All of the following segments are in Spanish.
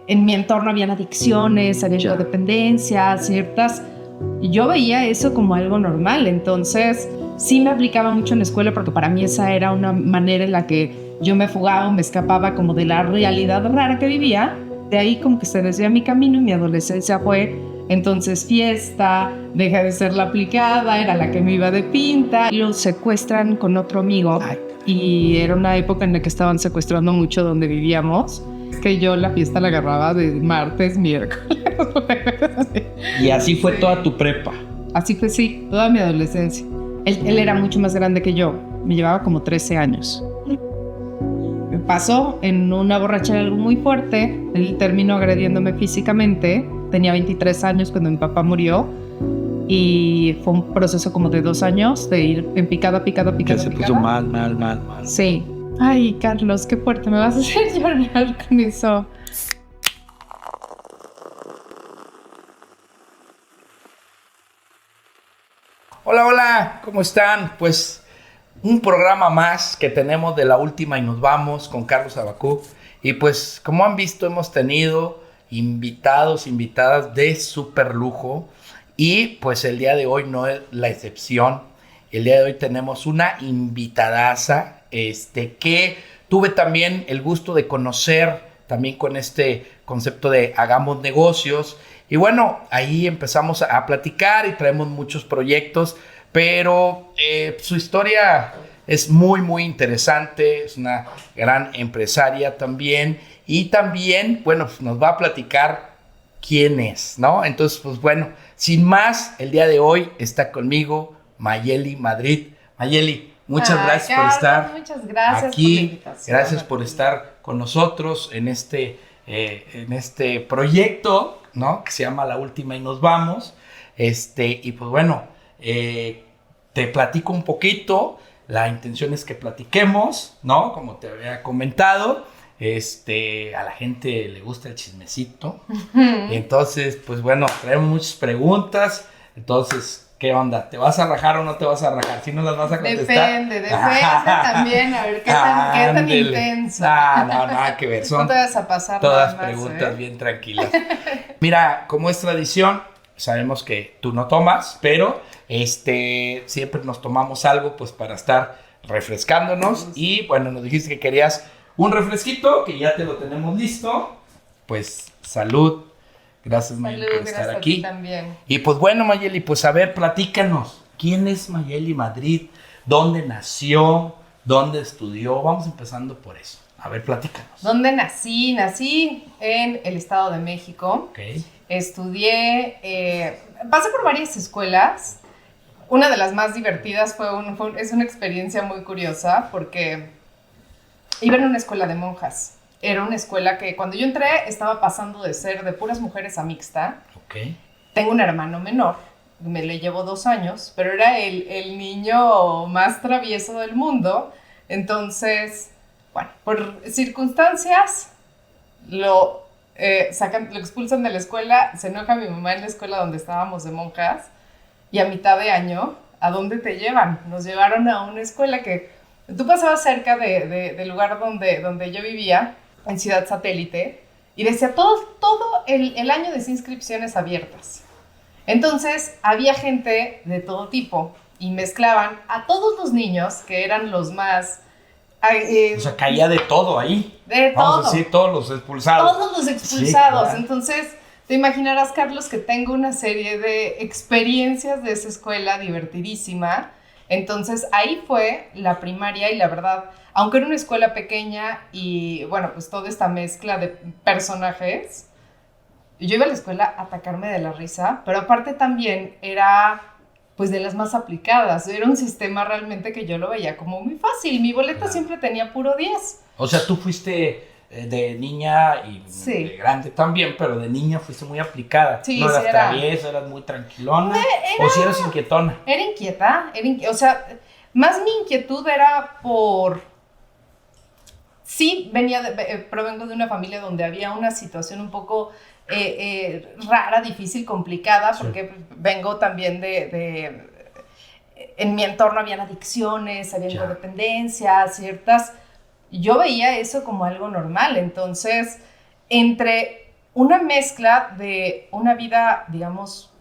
en mi entorno habían adicciones, había codependencias, ciertas... Y yo veía eso como algo normal, entonces sí me aplicaba mucho en la escuela porque para mí esa era una manera en la que yo me fugaba o me escapaba como de la realidad rara que vivía. De ahí como que se desvió mi camino y mi adolescencia fue entonces fiesta, dejé de ser la aplicada, era la que me iba de pinta. Lo secuestran con otro amigo y era una época en la que estaban secuestrando mucho donde vivíamos, que yo la fiesta la agarraba de martes, miércoles. Y así fue toda tu prepa. Así fue, sí, toda mi adolescencia. Él era mucho más grande que yo, me llevaba como 13 años. Me pasó en una borrachera algo muy fuerte, él terminó agrediéndome físicamente, tenía 23 años cuando mi papá murió y fue un proceso como de 2 años de ir en picada. Que se puso mal. Sí. Ay, Carlos, qué fuerte, me vas a hacer llorar con eso. Hola, ¿cómo están? Pues un programa más que tenemos de La Última y Nos Vamos con Carlos Abacú. Y pues como han visto hemos tenido invitadas de súper lujo y pues el día de hoy no es la excepción. El día de hoy tenemos una invitadaza que tuve también el gusto de conocer también con este concepto de hagamos negocios. Y bueno, ahí empezamos a platicar y traemos muchos proyectos, pero su historia es muy interesante, es una gran empresaria también, y también, bueno, pues nos va a platicar quién es, ¿no? Entonces, pues bueno, sin más, el día de hoy está conmigo Mayeli Madrid. Mayeli, muchas gracias por estar muchas gracias aquí, por la invitación. gracias por estar con nosotros en este proyecto, ¿no? Que se llama La Última y Nos Vamos. Y pues bueno, te platico un poquito. La intención es que platiquemos, ¿no? Como te había comentado. A la gente le gusta el chismecito. Entonces, pues bueno, traemos muchas preguntas. Entonces, ¿qué onda? ¿Te vas a rajar o no te vas a rajar? Si no las vas a contestar. Depende también, a ver qué tan intenso. No, nada que ver. Son no te vas a pasar todas nada más, preguntas bien tranquilas. Mira, como es tradición, sabemos que tú no tomas, pero siempre nos tomamos algo pues para estar refrescándonos. Y bueno, nos dijiste que querías un refresquito, que ya te lo tenemos listo. Pues salud. Gracias, Mayeli, por estar aquí. También. Y pues bueno, Mayeli, pues a ver, platícanos. ¿Quién es Mayeli Madrid? ¿Dónde nació? ¿Dónde estudió? Vamos empezando por eso. A ver, platícanos. ¿Dónde nací? Nací en el Estado de México. Okay. Estudié, pasé por varias escuelas. Una de las más divertidas es una experiencia muy curiosa porque iba en una escuela de monjas. Era una escuela que cuando yo entré estaba pasando de ser de puras mujeres a mixta. Okay. Tengo un hermano menor, me le llevo 2 años, pero era el niño más travieso del mundo. Entonces, bueno, por circunstancias lo expulsan de la escuela, se enoja mi mamá en la escuela donde estábamos de monjas y a mitad de año, ¿a dónde te llevan? Nos llevaron a una escuela que tú pasabas cerca del lugar donde yo vivía, en Ciudad Satélite, y decía todo el año de inscripciones abiertas. Entonces había gente de todo tipo y mezclaban a todos los niños que eran los más... o sea, caía de todo ahí. De todo. Vamos a decir, todos los expulsados. Todos los expulsados. Sí, claro. Entonces, te imaginarás, Carlos, que tengo una serie de experiencias de esa escuela divertidísima. Entonces, ahí fue la primaria y la verdad, aunque era una escuela pequeña y, bueno, pues toda esta mezcla de personajes, yo iba a la escuela a atacarme de la risa, pero aparte también era, pues, de las más aplicadas. Era un sistema realmente que yo lo veía como muy fácil. Mi boleta siempre tenía puro 10. O sea, tú fuiste de niña y sí. De grande también, pero de niña fuiste muy aplicada. Sí, no eras sí era. traviesa, eras muy tranquilona. O si eras inquietona. Era inquieta, o sea, más mi inquietud era por... Sí, provengo de una familia donde había una situación un poco rara, difícil, complicada, porque sí. Vengo también en mi entorno habían adicciones, habían codependencias, ciertas... Yo veía eso como algo normal, entonces, entre una mezcla de una vida, digamos,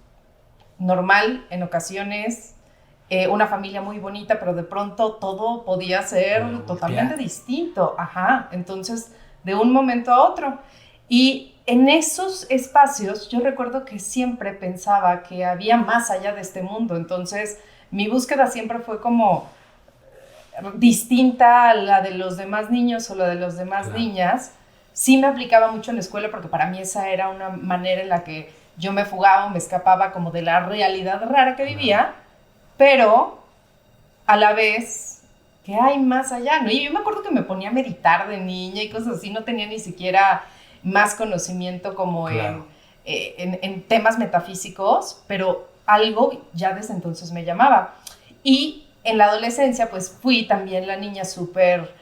normal en ocasiones, una familia muy bonita, pero de pronto todo podía ser totalmente distinto. Ajá, entonces, de un momento a otro. Y en esos espacios yo recuerdo que siempre pensaba que había más allá de este mundo. Entonces, mi búsqueda siempre fue como distinta a la de los demás niños o la de las demás niñas. Sí me aplicaba mucho en la escuela porque para mí esa era una manera en la que yo me fugaba o me escapaba como de la realidad rara que vivía, pero a la vez que hay más allá, ¿no? Y yo me acuerdo que me ponía a meditar de niña y cosas así, no tenía ni siquiera más conocimiento como en temas metafísicos, pero algo ya desde entonces me llamaba. Y en la adolescencia, pues fui también la niña súper,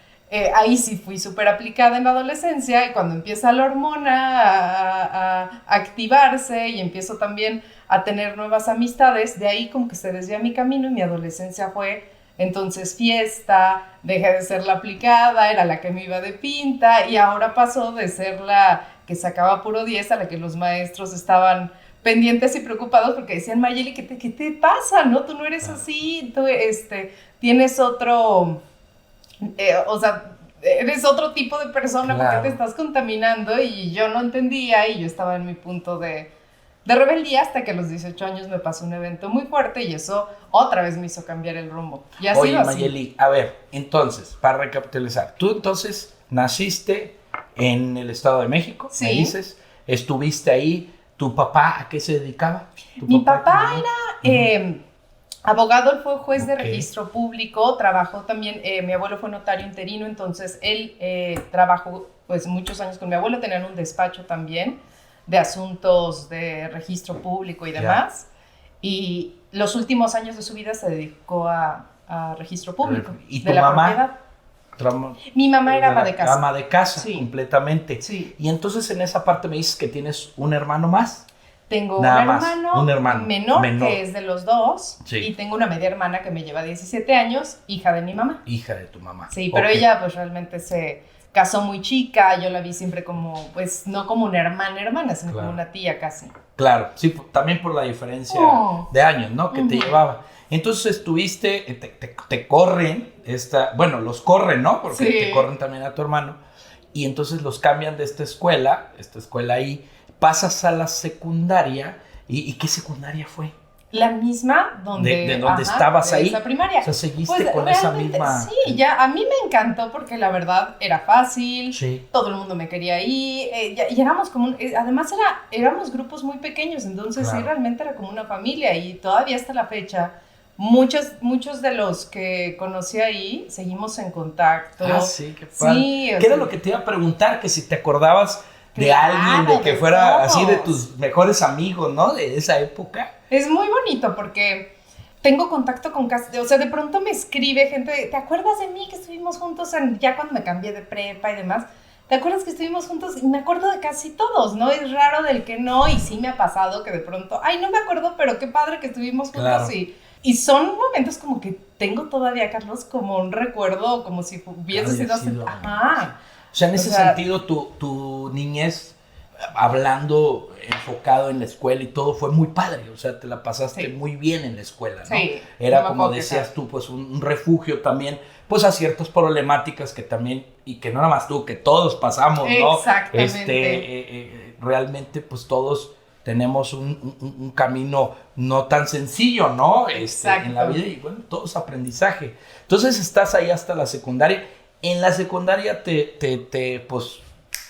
ahí sí fui súper aplicada en la adolescencia, y cuando empieza la hormona a activarse y empiezo también a tener nuevas amistades, de ahí como que se desvía mi camino y mi adolescencia fue entonces fiesta, dejé de ser la aplicada, era la que me iba de pinta, y ahora pasó de ser la que sacaba puro 10 a la que los maestros estaban pendientes y preocupados porque decían, Mayeli, ¿qué te pasa? ¿No? Tú no eres así, tú tienes otro, o sea, eres otro tipo de persona, ¿por qué te estás contaminando? Y yo no entendía, y yo estaba en mi punto de rebeldía hasta que a los 18 años me pasó un evento muy fuerte y eso otra vez me hizo cambiar el rumbo. Y ha sido así. Mayeli, a ver, entonces, para recapitalizar, tú entonces naciste en el Estado de México, sí. Me dices, estuviste ahí, ¿tu papá a qué se dedicaba? Mi papá era abogado, él fue juez de registro público, trabajó también, mi abuelo fue notario interino, entonces él trabajó pues muchos años con mi abuelo, tenían un despacho también de asuntos de registro público y demás, y los últimos años de su vida se dedicó a registro público. ¿Y tu mamá? Mi mamá era ama de casa. Ama de casa, sí. Completamente. Sí. Y entonces en esa parte me dices que tienes un hermano más. Tengo un hermano menor que es de los dos, sí. Y tengo una media hermana que me lleva 17 años, hija de mi mamá. Hija de tu mamá. Sí, pero ella pues realmente se casó muy chica, yo la vi siempre como, pues no como una hermana, sino como una tía casi. Claro, sí, también por la diferencia de años, ¿no? Que te llevaba. Entonces estuviste, te corren, bueno, los corren, ¿no? Porque te corren también a tu hermano. Y entonces los cambian de esta escuela ahí, pasas a la secundaria. ¿Y qué secundaria fue? La misma de donde estabas ahí. Esa primaria. O sea, seguiste con esa misma. Sí, ya a mí me encantó porque la verdad era fácil. Sí. Todo el mundo me quería ahí. Y éramos como. Además, éramos grupos muy pequeños. Entonces, sí, realmente era como una familia. Y todavía hasta la fecha, muchos de los que conocí ahí seguimos en contacto. Ah, sí, qué padre. Sí, ¿Qué era lo que te iba a preguntar? Que si te acordabas de alguien, de que fuera todos. Así de tus mejores amigos, ¿no? De esa época. Es muy bonito porque tengo contacto con casi, o sea, de pronto me escribe gente, ¿te acuerdas de mí que estuvimos juntos ya cuando me cambié de prepa y demás? ¿Te acuerdas que estuvimos juntos? Y me acuerdo de casi todos, ¿no? Es raro del que no, y sí me ha pasado que de pronto, ay, no me acuerdo, pero qué padre que estuvimos juntos. Claro. Y son momentos como que tengo todavía, Carlos, como un recuerdo, como si hubiese sido así. Ajá. O sea, en ese sentido, tu niñez, hablando enfocado en la escuela y todo, fue muy padre. O sea, te la pasaste muy bien en la escuela, ¿no? Sí. Era, como decías tú, pues un refugio también, pues a ciertas problemáticas que también, y que no nada más tú, que todos pasamos, ¿no? Exactamente. Realmente, pues todos tenemos un camino no tan sencillo, ¿no? En la vida, y bueno, todo es aprendizaje. Entonces estás ahí hasta la secundaria. En la secundaria pues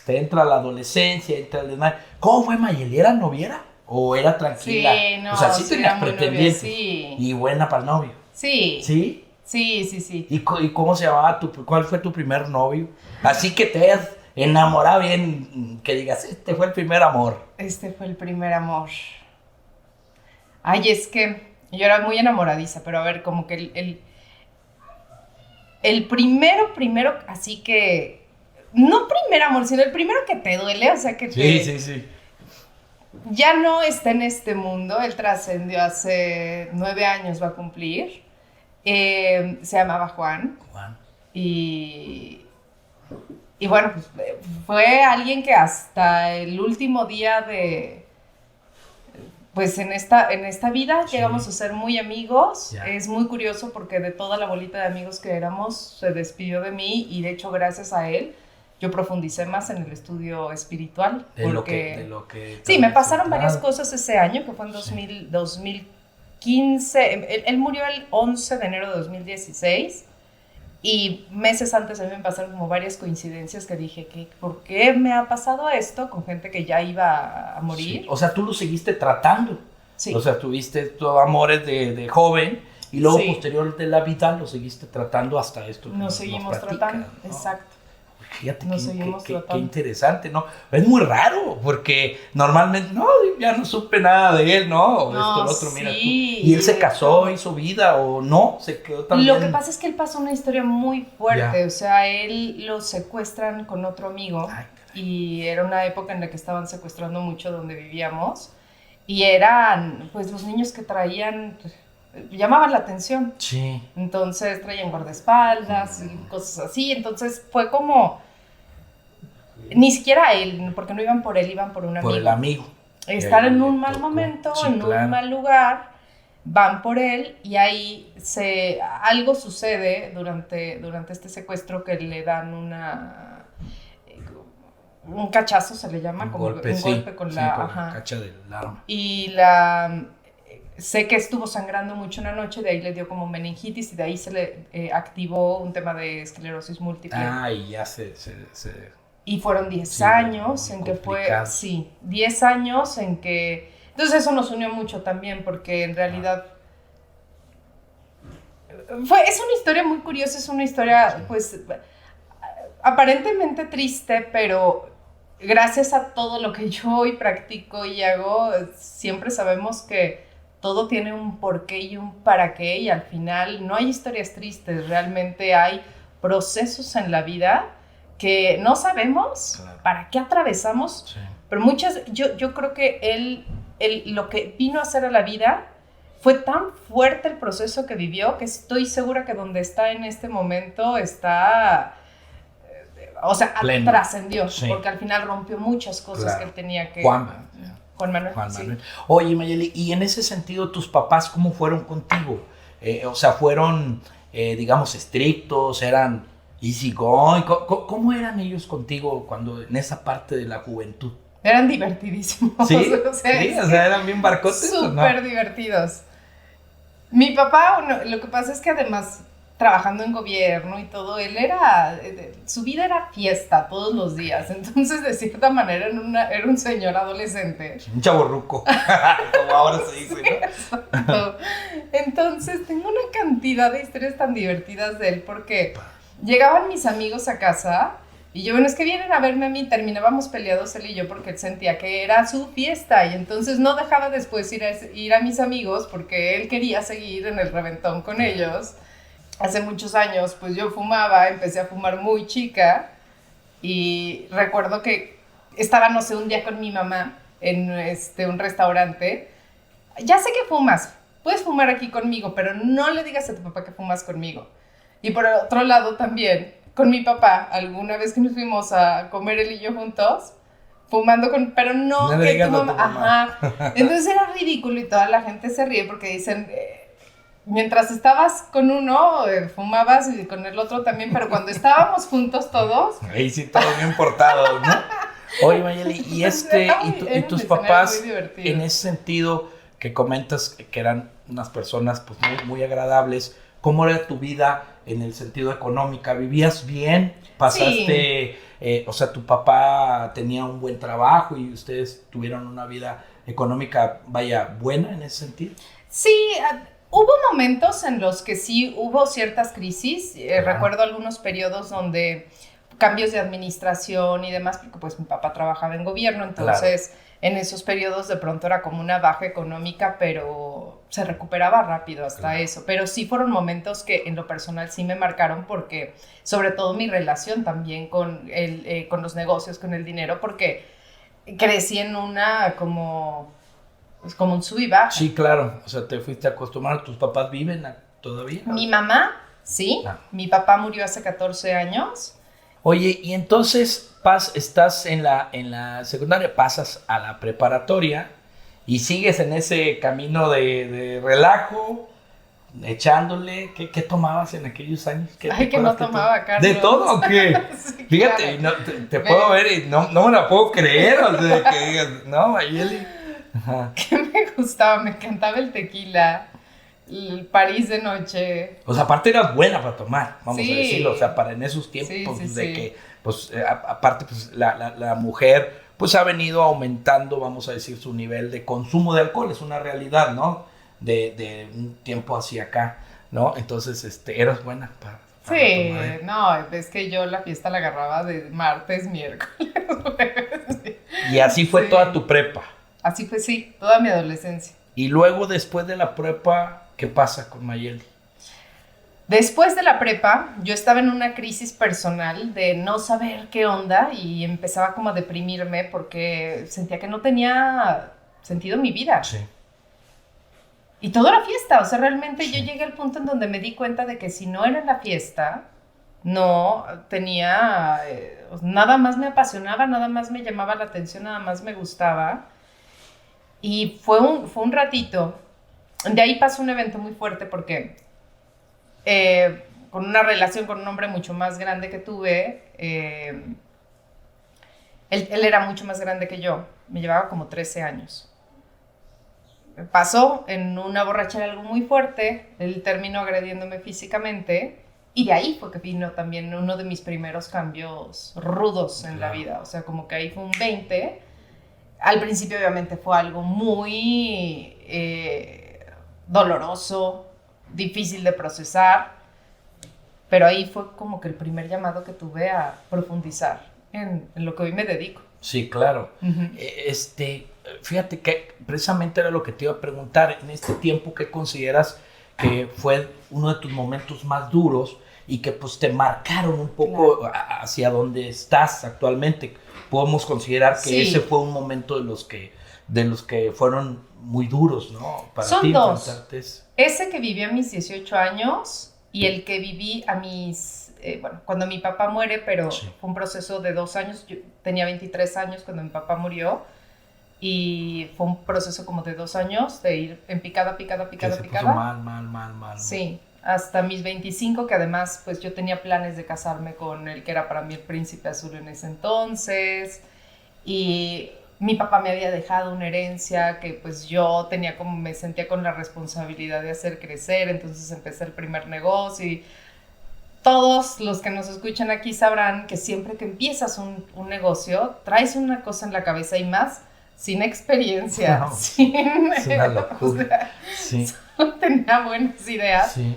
te entra la adolescencia, entra el desmadre. ¿Cómo fue Mayeli? ¿Era noviera o era tranquila? Sí, no, o sea, sí tenías pretendientes. Sí. Y buena para el novio. Sí. ¿Sí? Sí. ¿Y cómo se llamaba cuál fue tu primer novio? Así que te hayas enamorado bien, que digas, este fue el primer amor. Este fue el primer amor. Ay, es que yo era muy enamoradiza, pero a ver, como que el primero, así que, no primer amor, sino el primero que te duele, o sea que Sí. Ya no está en este mundo, él trascendió hace 9 años, va a cumplir, se llamaba Juan. Y Y bueno, pues, fue alguien que hasta el último día pues en esta vida Sí. llegamos a ser muy amigos. Ya. Es muy curioso porque de toda la bolita de amigos que éramos, se despidió de mí y de hecho gracias a él yo profundicé más en el estudio espiritual. De lo que Sí, me pasaron varias centrado. cosas ese año, que fue en 2015. Él murió el 11 de enero de 2016. Y meses antes a mí me pasaron como varias coincidencias que dije, ¿por qué me ha pasado esto con gente que ya iba a morir? Sí. O sea, tú lo seguiste tratando. Sí. O sea, tuviste tus amores de joven y luego Sí. posterior de la vida lo seguiste tratando hasta esto. Que Nos seguimos tratando, ¿no? exacto. Fíjate Nos seguimos qué tratando. interesante, ¿no? Es muy raro porque normalmente, no, ya no supe nada de él, ¿no? O No, esto, lo otro, mira tú. sí, Y él se de casó, hecho. hizo vida o no, se quedó también. Lo que pasa es que él pasó una historia muy fuerte, Ya. o sea, él lo secuestran con otro amigo. Ay, caray. Y era una época en la que estaban secuestrando mucho donde vivíamos y eran pues los niños que traían, llamaban la atención, Sí. entonces traían guardaespaldas y cosas así, entonces fue como, ni siquiera él, porque no iban por él, iban por un amigo. Por el amigo. Estar en un Le mal tocó. momento, Sí, en claro. un mal lugar, van por él y ahí algo sucede durante este secuestro que le dan un cachazo, se le llama, Un como golpe, un sí, golpe con sí, la... con ajá. la cacha del arma. Y sé que estuvo sangrando mucho una noche, de ahí le dio como meningitis y de ahí se le activó un tema de esclerosis múltiple. Ah, y ya se Y fueron 10 Sí, años muy en que fue, complicado. sí, 10 años en que... Entonces eso nos unió mucho también porque en realidad... Es una historia muy curiosa, es una historia pues aparentemente triste, pero gracias a todo lo que yo hoy practico y hago, siempre sabemos que todo tiene un porqué y un para qué y al final no hay historias tristes, realmente hay procesos en la vida que no sabemos Claro. para qué atravesamos, Sí. pero yo creo que él lo que vino a hacer a la vida fue tan fuerte el proceso que vivió que estoy segura que donde está en este momento está, o sea, Pleno. trascendió, Sí. porque al final rompió muchas cosas Claro. que él tenía que... Juan Manuel. Juan Sí. Manuel. Oye, Mayeli, y en ese sentido, ¿tus papás cómo fueron contigo? O sea, ¿fueron, digamos, estrictos? ¿Eran easy going? ¿Cómo eran ellos contigo cuando en esa parte de la juventud? Eran divertidísimos. ¿Sí? O sea, ¿Sí? O sea, ¿eran bien barcotes o no? súper divertidos. Mi papá, lo que pasa es que además, trabajando en gobierno y todo, su vida era fiesta todos los días. Entonces, de cierta manera, era un señor adolescente. Un chavorruco, como ahora se dice, ¿no? Exacto. Entonces, tengo una cantidad de historias tan divertidas de él porque llegaban mis amigos a casa y yo, bueno, es que vienen a verme a mí, terminábamos peleados él y yo porque él sentía que era su fiesta y entonces no dejaba después ir a mis amigos porque él quería seguir en el reventón con ellos. Hace muchos años, pues yo fumaba, empecé a fumar muy chica y recuerdo que estaba, no sé, un día con mi mamá en un restaurante. Ya sé que fumas, puedes fumar aquí conmigo, pero no le digas a tu papá que fumas conmigo. Y por otro lado también, con mi papá, alguna vez que nos fuimos a comer él y yo juntos, fumando pero no le que digas tu a tu mamá. Ajá. Entonces era ridículo y toda la gente se ríe porque dicen, mientras estabas con uno, fumabas y con el otro también, pero cuando estábamos juntos todos... Ahí sí, todos bien portados, ¿no? Oye, Mayeli, y tus papás, en ese sentido que comentas que eran unas personas pues muy, muy agradables, ¿cómo era tu vida en el sentido económico? ¿Vivías bien? ¿Pasaste, o sea, tu papá tenía un buen trabajo y ustedes tuvieron una vida económica, vaya, buena en ese sentido? Sí, hubo momentos en los que sí hubo ciertas crisis. Claro. Recuerdo algunos periodos donde cambios de administración y demás, porque pues mi papá trabajaba en gobierno, entonces claro, en esos periodos de pronto era como una baja económica, pero se recuperaba rápido hasta claro, eso. Pero sí fueron momentos que en lo personal sí me marcaron porque, sobre todo mi relación también con los negocios, con el dinero, porque crecí en una como un sub y baja. Sí, claro, o sea, te fuiste acostumbrando. ¿Tus papás viven todavía? Mi mamá, sí, mi papá murió hace 14 años Oye, y entonces estás en la secundaria, pasas a la preparatoria y sigues en ese camino de relajo, echándole. ¿Qué tomabas en aquellos años? Ay, que no tomaba, Carlos. ¿De todo o qué? Sí, Fíjate, claro. no, te puedo ver y no me la puedo creer, o sea, que digas, no, Mayeli. Ajá. ¿Qué me gustaba? Me encantaba el tequila, el París de noche. O sea, aparte eras buena para tomar, vamos Sí. a decirlo, o sea, para en esos tiempos Sí, sí, de sí. que, pues, aparte, pues, la mujer, pues, ha venido aumentando, vamos a decir, su nivel de consumo de alcohol, es una realidad, ¿no? De un tiempo hacia acá, ¿no? Entonces, eras buena para Sí, tomar. no, es que yo la fiesta la agarraba de martes, miércoles, jueves. Y así fue Sí. toda tu prepa. Así fue, sí, toda mi adolescencia. Y luego, después de la prepa, ¿qué pasa con Mayeli? Después de la prepa, yo estaba en una crisis personal de no saber qué onda y empezaba como a deprimirme porque sentía que no tenía sentido mi vida. Sí. Y todo era fiesta, o sea, realmente Sí. yo llegué al punto en donde me di cuenta de que si no era la fiesta, no tenía, nada más me apasionaba, nada más me llamaba la atención, nada más me gustaba. Y fue un ratito. De ahí pasó un evento muy fuerte porque con una relación con un hombre mucho más grande que tuve, él era mucho más grande que yo, me llevaba como 13 años. Pasó en una borrachera algo muy fuerte, él terminó agrediéndome físicamente y de ahí fue que vino también uno de mis primeros cambios rudos en la vida, o sea, como que ahí fue un 20. Al principio obviamente fue algo muy doloroso, difícil de procesar, pero ahí fue como que el primer llamado que tuve a profundizar en lo que hoy me dedico. Sí, claro. Uh-huh. Fíjate que precisamente era lo que te iba a preguntar. En este tiempo, ¿qué consideras que fue uno de tus momentos más duros y que pues te marcaron un poco hacia donde estás actualmente? Podemos considerar que Sí. ese fue un momento de los que fueron muy duros, ¿no? Para Son ti dos. enfrentarte. Ese que viví a mis 18 años y el que viví a mis, cuando mi papá muere, pero Sí. fue un proceso de 2 años. Yo tenía 23 años cuando mi papá murió y fue un proceso como de 2 años de ir en picada. Que se puso mal. Sí, hasta mis 25, que además pues yo tenía planes de casarme con el que era para mí el príncipe azul en ese entonces, y mi papá me había dejado una herencia que pues yo tenía como, me sentía con la responsabilidad de hacer crecer, entonces empecé el primer negocio y todos los que nos escuchan aquí sabrán que siempre que empiezas un negocio, traes una cosa en la cabeza y más sin experiencia, No, sin... es una locura. O sea, Sí, no tenía buenas ideas, sí.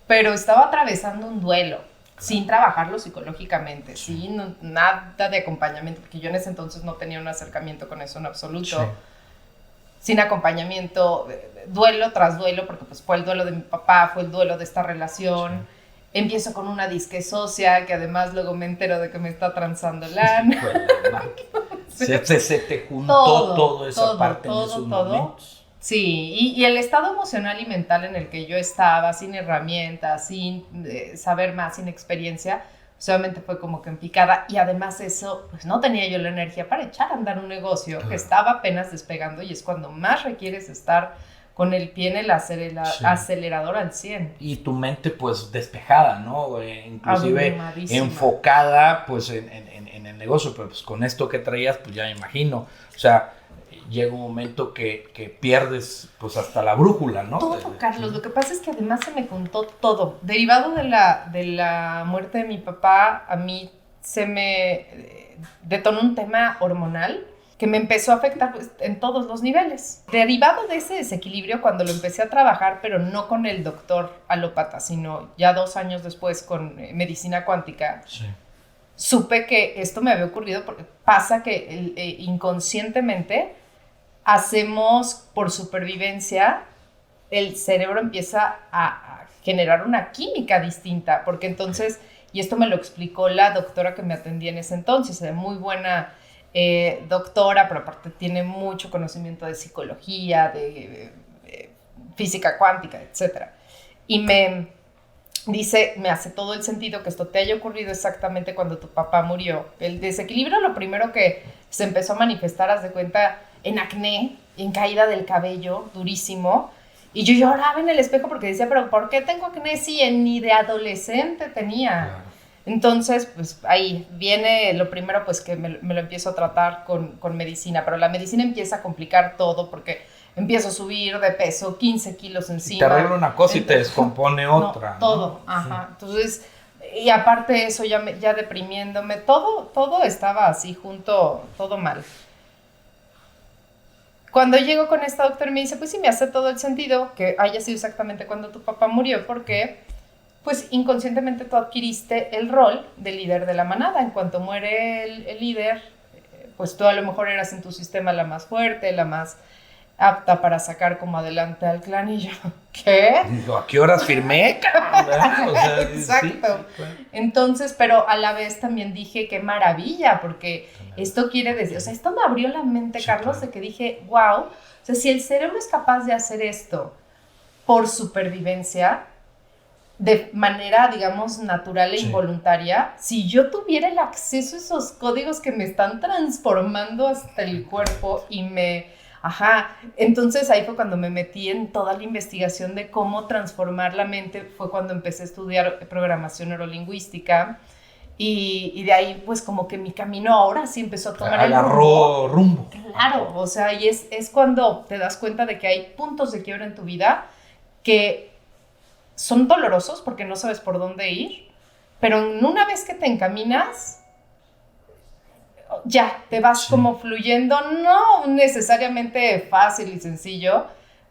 pero estaba atravesando un duelo, sin trabajarlo psicológicamente, sin nada de acompañamiento, porque yo en ese entonces no tenía un acercamiento con eso en absoluto, Sí. sin acompañamiento, duelo tras duelo, porque pues fue el duelo de mi papá, fue el duelo de esta relación. Empiezo con una disque socia, que además luego me entero de que me está transando lana. Se te juntó toda esa parte en esos momentos. Sí, y el estado emocional y mental en el que yo estaba, sin herramientas, sin saber más, sin experiencia, solamente fue como que en picada. Y además eso, pues no tenía yo la energía para echar a andar un negocio que estaba apenas despegando y es cuando más requieres estar con el pie en el acelerador al 100. Y tu mente pues despejada, ¿no? Inclusive Abrumadísima. enfocada pues en el negocio, pero pues con esto que traías pues ya me imagino, o sea, llega un momento que pierdes pues hasta la brújula, ¿no? Todo, Carlos, lo que pasa es que además se me juntó todo. Derivado de la muerte de mi papá, a mí se me detonó un tema hormonal que me empezó a afectar pues, en todos los niveles. Derivado de ese desequilibrio, cuando lo empecé a trabajar, pero no con el doctor alópata, sino ya 2 años después con medicina cuántica, Sí. supe que esto me había ocurrido porque pasa que inconscientemente hacemos por supervivencia, el cerebro empieza a generar una química distinta, porque entonces, y esto me lo explicó la doctora que me atendía en ese entonces, era muy buena doctora, pero aparte tiene mucho conocimiento de psicología, de física cuántica, etc. Y me dice, me hace todo el sentido que esto te haya ocurrido exactamente cuando tu papá murió. El desequilibrio, lo primero que se empezó a manifestar, haz de cuenta, en acné, en caída del cabello, durísimo. Y yo lloraba en el espejo porque decía, pero ¿por qué tengo acné si ni de adolescente tenía? Claro. Entonces, pues ahí viene lo primero, pues que me lo empiezo a tratar con medicina, pero la medicina empieza a complicar todo porque empiezo a subir de peso 15 kilos encima. Te arregla una cosa y te descompone otra. No, todo, ¿no? Ajá. Sí. Entonces, y aparte de eso, ya deprimiéndome, todo estaba así junto, todo mal. Cuando llego con esta doctora me dice, pues sí, me hace todo el sentido que haya sido exactamente cuando tu papá murió, porque pues inconscientemente tú adquiriste el rol de líder de la manada. En cuanto muere el líder, pues tú a lo mejor eras en tu sistema la más fuerte, la más apta para sacar como adelante al clan. Y yo, ¿qué? Digo, ¿a qué horas firmé? O sea, exacto. Sí, claro. Entonces, pero a la vez también dije, qué maravilla, porque esto quiere decir, o sea, esto me abrió la mente, sí, Carlos, claro. De que dije, wow, o sea, si el cerebro es capaz de hacer esto por supervivencia, de manera, digamos, natural e involuntaria, si yo tuviera el acceso a esos códigos que me están transformando hasta el cuerpo y entonces ahí fue cuando me metí en toda la investigación de cómo transformar la mente, fue cuando empecé a estudiar programación neurolingüística y de ahí pues como que mi camino ahora sí empezó a tomar el rumbo. Claro, o sea, y es cuando te das cuenta de que hay puntos de quiebra en tu vida que son dolorosos porque no sabes por dónde ir, pero una vez que te encaminas, ya, te vas como fluyendo, no necesariamente fácil y sencillo,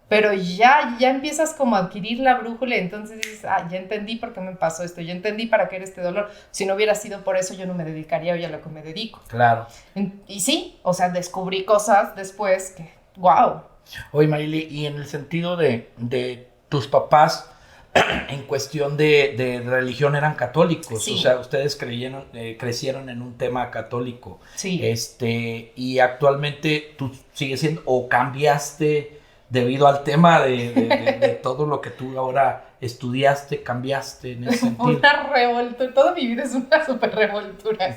pero ya empiezas como a adquirir la brújula y entonces dices, ya entendí por qué me pasó esto, ya entendí para qué era este dolor. Si no hubiera sido por eso, yo no me dedicaría hoy a lo que me dedico. Claro. Y sí, o sea, descubrí cosas después que, wow. Oye, Marily, y en el sentido de tus papás, en cuestión de religión eran católicos, sí. O sea, ustedes crecieron en un tema católico. Sí. Y actualmente tú sigues siendo, o cambiaste debido al tema de todo lo que tú ahora estudiaste, cambiaste en ese sentido. Una revoltura, toda mi vida es una súper revoltura.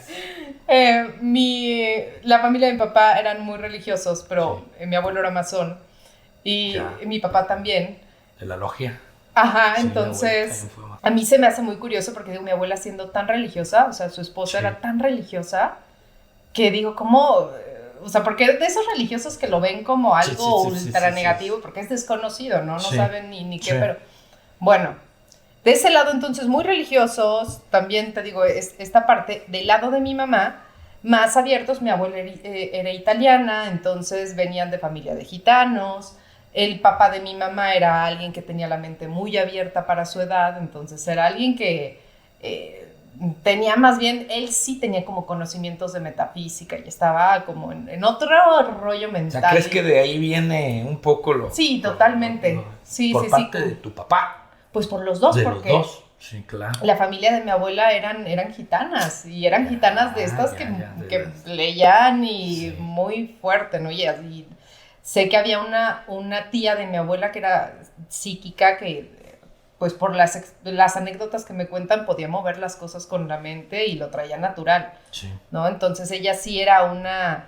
La familia de mi papá eran muy religiosos, pero sí. Mi abuelo era masón y mi papá también. De la logia. Sí, entonces a mí se me hace muy curioso porque digo, mi abuela siendo tan religiosa, o sea, su esposa era tan religiosa que digo, ¿cómo? O sea, porque de esos religiosos que lo ven como algo ultra negativo, porque es desconocido, ¿no? No saben ni qué, pero bueno, de ese lado entonces muy religiosos, también te digo, esta parte del lado de mi mamá, más abiertos, mi abuela era italiana, entonces venían de familia de gitanos. El papá de mi mamá era alguien que tenía la mente muy abierta para su edad, entonces era alguien que tenía más bien, él sí tenía como conocimientos de metafísica y estaba como en otro rollo mental. O sea, ¿crees que de ahí viene un poco lo? Sí, totalmente. Sí, por parte de tu papá. Pues por los dos, de porque los dos. Sí, claro. La familia de mi abuela eran gitanas, y eran gitanas de estas que leían y muy fuerte, ¿no? Y sé que había una tía de mi abuela que era psíquica, que pues por las anécdotas que me cuentan podía mover las cosas con la mente y lo traía natural, ¿no? Entonces ella sí era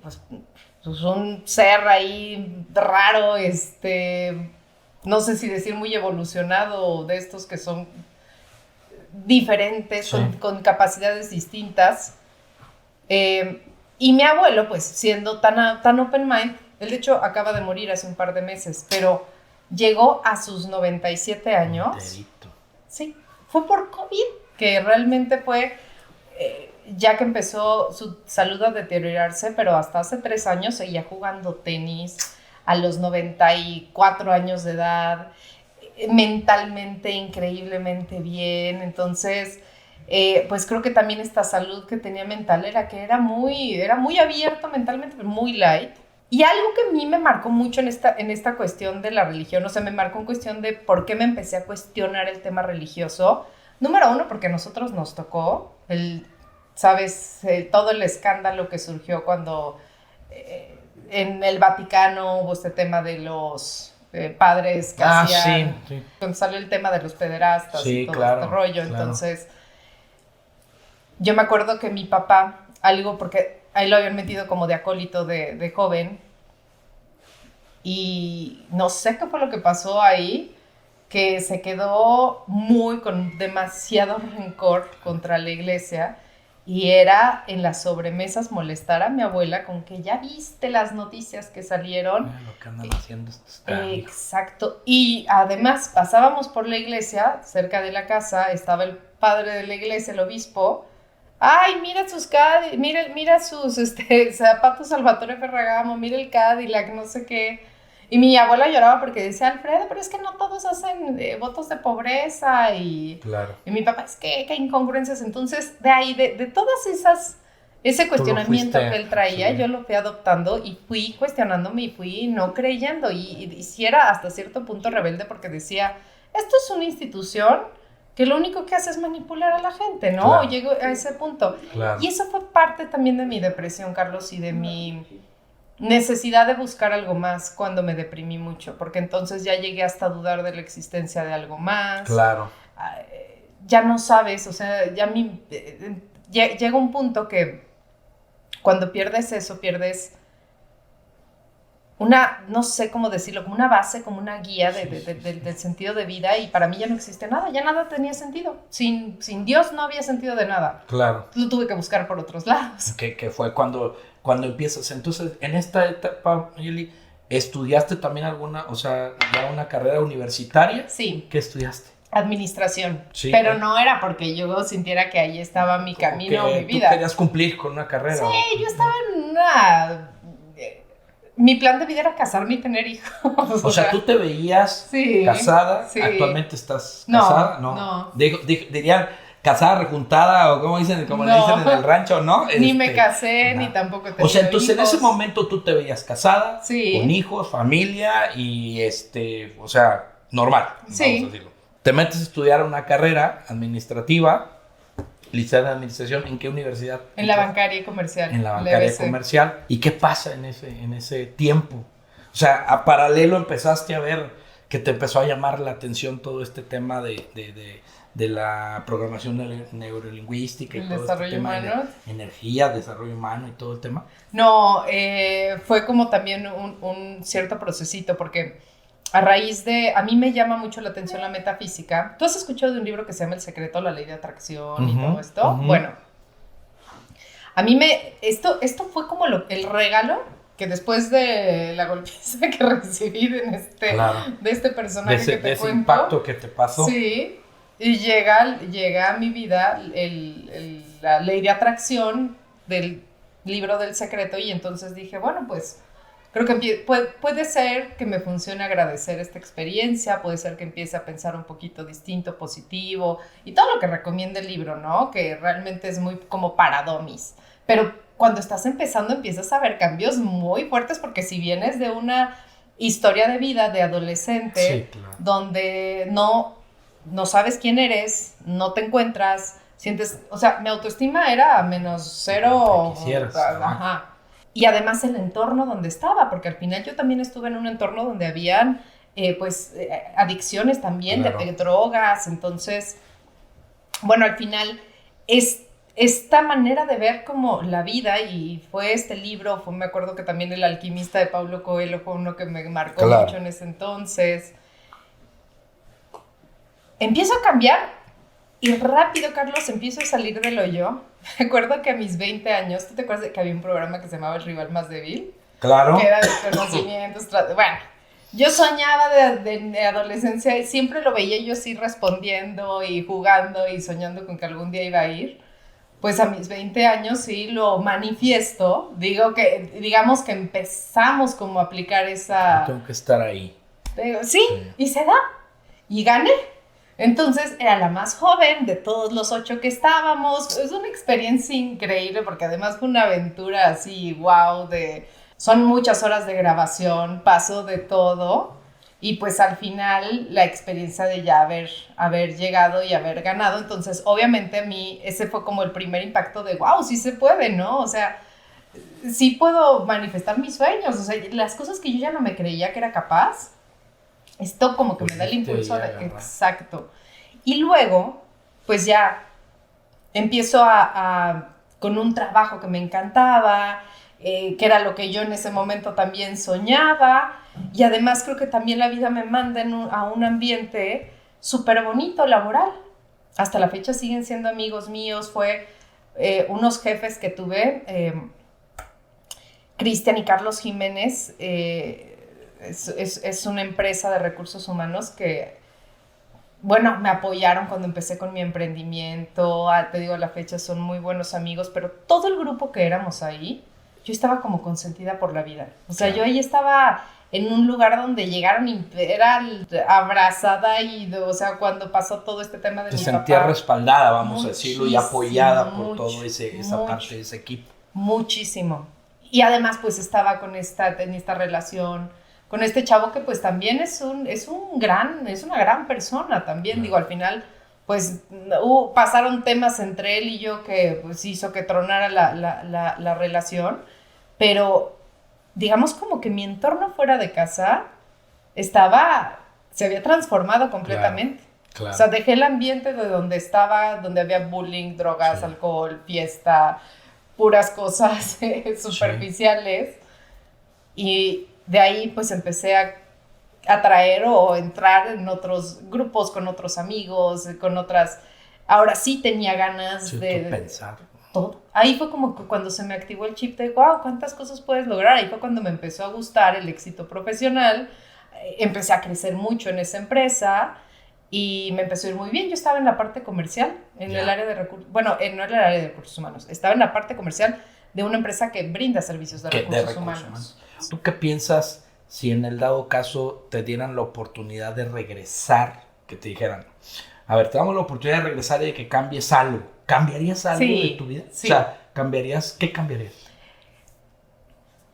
pues un ser ahí raro, no sé si decir muy evolucionado, de estos que son diferentes, con capacidades distintas. Y mi abuelo, pues, siendo tan open mind, él de hecho acaba de morir hace un par de meses, pero llegó a sus 97 años. Enterito. Sí, fue por COVID, que realmente fue, ya que empezó su salud a deteriorarse, pero hasta hace 3 años seguía jugando tenis, a los 94 años de edad, mentalmente increíblemente bien. Entonces, pues creo que también esta salud que tenía mental era que era muy abierto mentalmente, pero muy light. Y algo que a mí me marcó mucho en esta cuestión de la religión, o sea, me marcó en cuestión de por qué me empecé a cuestionar el tema religioso. Número 1, porque a nosotros nos tocó todo el escándalo que surgió cuando en el Vaticano hubo este tema de los padres que hacían, sí. cuando salió el tema de los pederastas Sí, y todo claro, este rollo, claro. entonces yo me acuerdo que mi papá, porque ahí lo habían metido como de acólito de joven, y no sé qué fue lo que pasó ahí, que se quedó con demasiado rencor contra la iglesia, y era en las sobremesas molestar a mi abuela con que ya viste las noticias que salieron. Lo que andan haciendo estos canijos. Exacto. Y además pasábamos por la iglesia, cerca de la casa, estaba el padre de la iglesia, el obispo. Ay, mira sus mira sus zapatos Salvatore Ferragamo, mira el Cadillac, no sé qué. Y mi abuela lloraba porque decía, Alfredo, pero es que no todos hacen votos de pobreza. Claro. Y mi papá, es que qué incongruencias. Entonces, de ahí, de todas ese cuestionamiento que él traía, yo lo fui adoptando y fui cuestionándome y fui no creyendo. Y sí era hasta cierto punto rebelde porque decía, esto es una institución que lo único que hace es manipular a la gente, ¿no? Claro. Llego a ese punto. Claro. Y eso fue parte también de mi depresión, Carlos, y de mi necesidad de buscar algo más cuando me deprimí mucho, porque entonces ya llegué hasta dudar de la existencia de algo más. Claro. Ya no sabes, o sea, llega un punto que cuando pierdes eso, pierdes no sé cómo decirlo, como una base, como una guía del sentido de vida, y para mí ya no existe nada, ya nada tenía sentido. Sin Dios no había sentido de nada. Claro. Lo tuve que buscar por otros lados. Que fue cuando empiezas. Entonces, en esta etapa, Yeli, ¿estudiaste también ya una carrera universitaria? Sí. ¿Qué estudiaste? Administración. Sí, pero no era porque yo sintiera que ahí estaba mi camino, mi vida. ¿Tú querías cumplir con una carrera? Sí, yo estaba en una... Mi plan de vida era casarme y tener hijos. O sea, tú te veías casada. Sí. ¿Actualmente estás casada? No. Dirían casada, rejuntada, o como le dicen en el rancho, ¿no? Ni me casé, ni tampoco tenía O sea, entonces hijos. en ese momento tú te veías casada, sí, con hijos, familia y o sea, normal, sí, vamos a decirlo. Te metes a estudiar una carrera administrativa, licenciada en administración, ¿en qué universidad? En la bancaria y comercial. En la bancaria comercial. ¿Y qué pasa en ese tiempo? O sea, a paralelo empezaste a ver que te empezó a llamar la atención todo este tema de la programación neurolingüística y el todo desarrollo este tema humano. de energía, desarrollo humano y todo el tema. No, fue como también un cierto procesito, porque a raíz a mí me llama mucho la atención la metafísica. ¿Tú has escuchado de un libro que se llama El secreto, la ley de atracción y todo esto? Bueno, a mí esto fue como el regalo que después de la golpiza que recibí de este personaje que te de ese cuento, impacto que te pasó. Sí, y llega a mi vida la ley de atracción del libro del secreto, y entonces dije, bueno, pues creo que puede ser que me funcione agradecer esta experiencia, puede ser que empiece a pensar un poquito distinto, positivo, y todo lo que recomienda el libro, ¿no? Que realmente es muy como para domis. Pero cuando estás empezando empiezas a ver cambios muy fuertes, porque si vienes de una historia de vida de adolescente, sí, claro, donde no sabes quién eres, no te encuentras, sientes, o sea, mi autoestima era -0. Quisieras, ajá. Y además el entorno donde estaba, porque al final yo también estuve en un entorno donde habían, adicciones también, claro, de drogas. Entonces, bueno, al final esta manera de ver como la vida, y fue este libro, me acuerdo que también El alquimista de Paulo Coelho fue uno que me marcó, claro, mucho en ese entonces. Empiezo a cambiar y rápido, Carlos, empiezo a salir del hoyo. Me acuerdo que a mis 20 años, ¿tú te acuerdas de que había un programa que se llamaba El rival más débil? Claro. Que era de conocimientos. Bueno, yo soñaba de adolescencia y siempre lo veía yo así respondiendo y jugando y soñando con que algún día iba a ir. Pues a mis 20 años sí lo manifiesto. Digamos que empezamos como a aplicar esa... Tengo que estar ahí. Sí, y se da. Y gané. Entonces era la más joven de todos los 8 que estábamos. Es una experiencia increíble, porque además fue una aventura así, wow, son muchas horas de grabación, paso de todo, y pues al final la experiencia de ya haber llegado y haber ganado. Entonces obviamente a mí ese fue como el primer impacto de wow, sí se puede, ¿no? O sea, sí puedo manifestar mis sueños, o sea, las cosas que yo ya no me creía que era capaz, Esto como que me da el Pudiste impulso ya de... agarrar. Exacto. Y luego, pues ya empiezo con un trabajo que me encantaba, que era lo que yo en ese momento también soñaba, y además creo que también la vida me manda a un ambiente súper bonito laboral. Hasta la fecha siguen siendo amigos míos, fue unos jefes que tuve, Cristian y Carlos Jiménez, es una empresa de recursos humanos que, bueno, me apoyaron cuando empecé con mi emprendimiento, te digo, a la fecha son muy buenos amigos, pero todo el grupo que éramos ahí, yo estaba como consentida por la vida. O sea, yo ahí estaba en un lugar donde llegaron y era abrazada y, o sea, cuando pasó todo este tema de Te mi sentías papá. respaldada, vamos a decirlo, y apoyada por todo esa mucho, parte de ese equipo. Muchísimo. Y además, pues estaba en esta relación con este chavo que pues también es una gran persona también. Digo, al final, pues pasaron temas entre él y yo que pues hizo que tronara la relación, pero digamos como que mi entorno fuera de casa se había transformado completamente. Claro. O sea, dejé el ambiente de donde estaba, donde había bullying, drogas, alcohol, fiesta, puras cosas superficiales. Y de ahí pues empecé a atraer o entrar en otros grupos con otros amigos, con otras... Ahora sí tenía ganas de pensar. Todo. Ahí fue como que cuando se me activó el chip de, wow, ¿cuántas cosas puedes lograr? Ahí fue cuando me empezó a gustar el éxito profesional. Empecé a crecer mucho en esa empresa y me empezó a ir muy bien. Yo estaba en la parte comercial, en el área de recursos, bueno, no en el área de recursos humanos, estaba en la parte comercial de una empresa que brinda servicios de recursos humanos. ¿Tú qué piensas si en el dado caso te dieran la oportunidad de regresar, que te dijeran, a ver, te damos la oportunidad de regresar y de que cambies algo? ¿Cambiarías algo de tu vida? Sí. O sea, ¿qué cambiarías?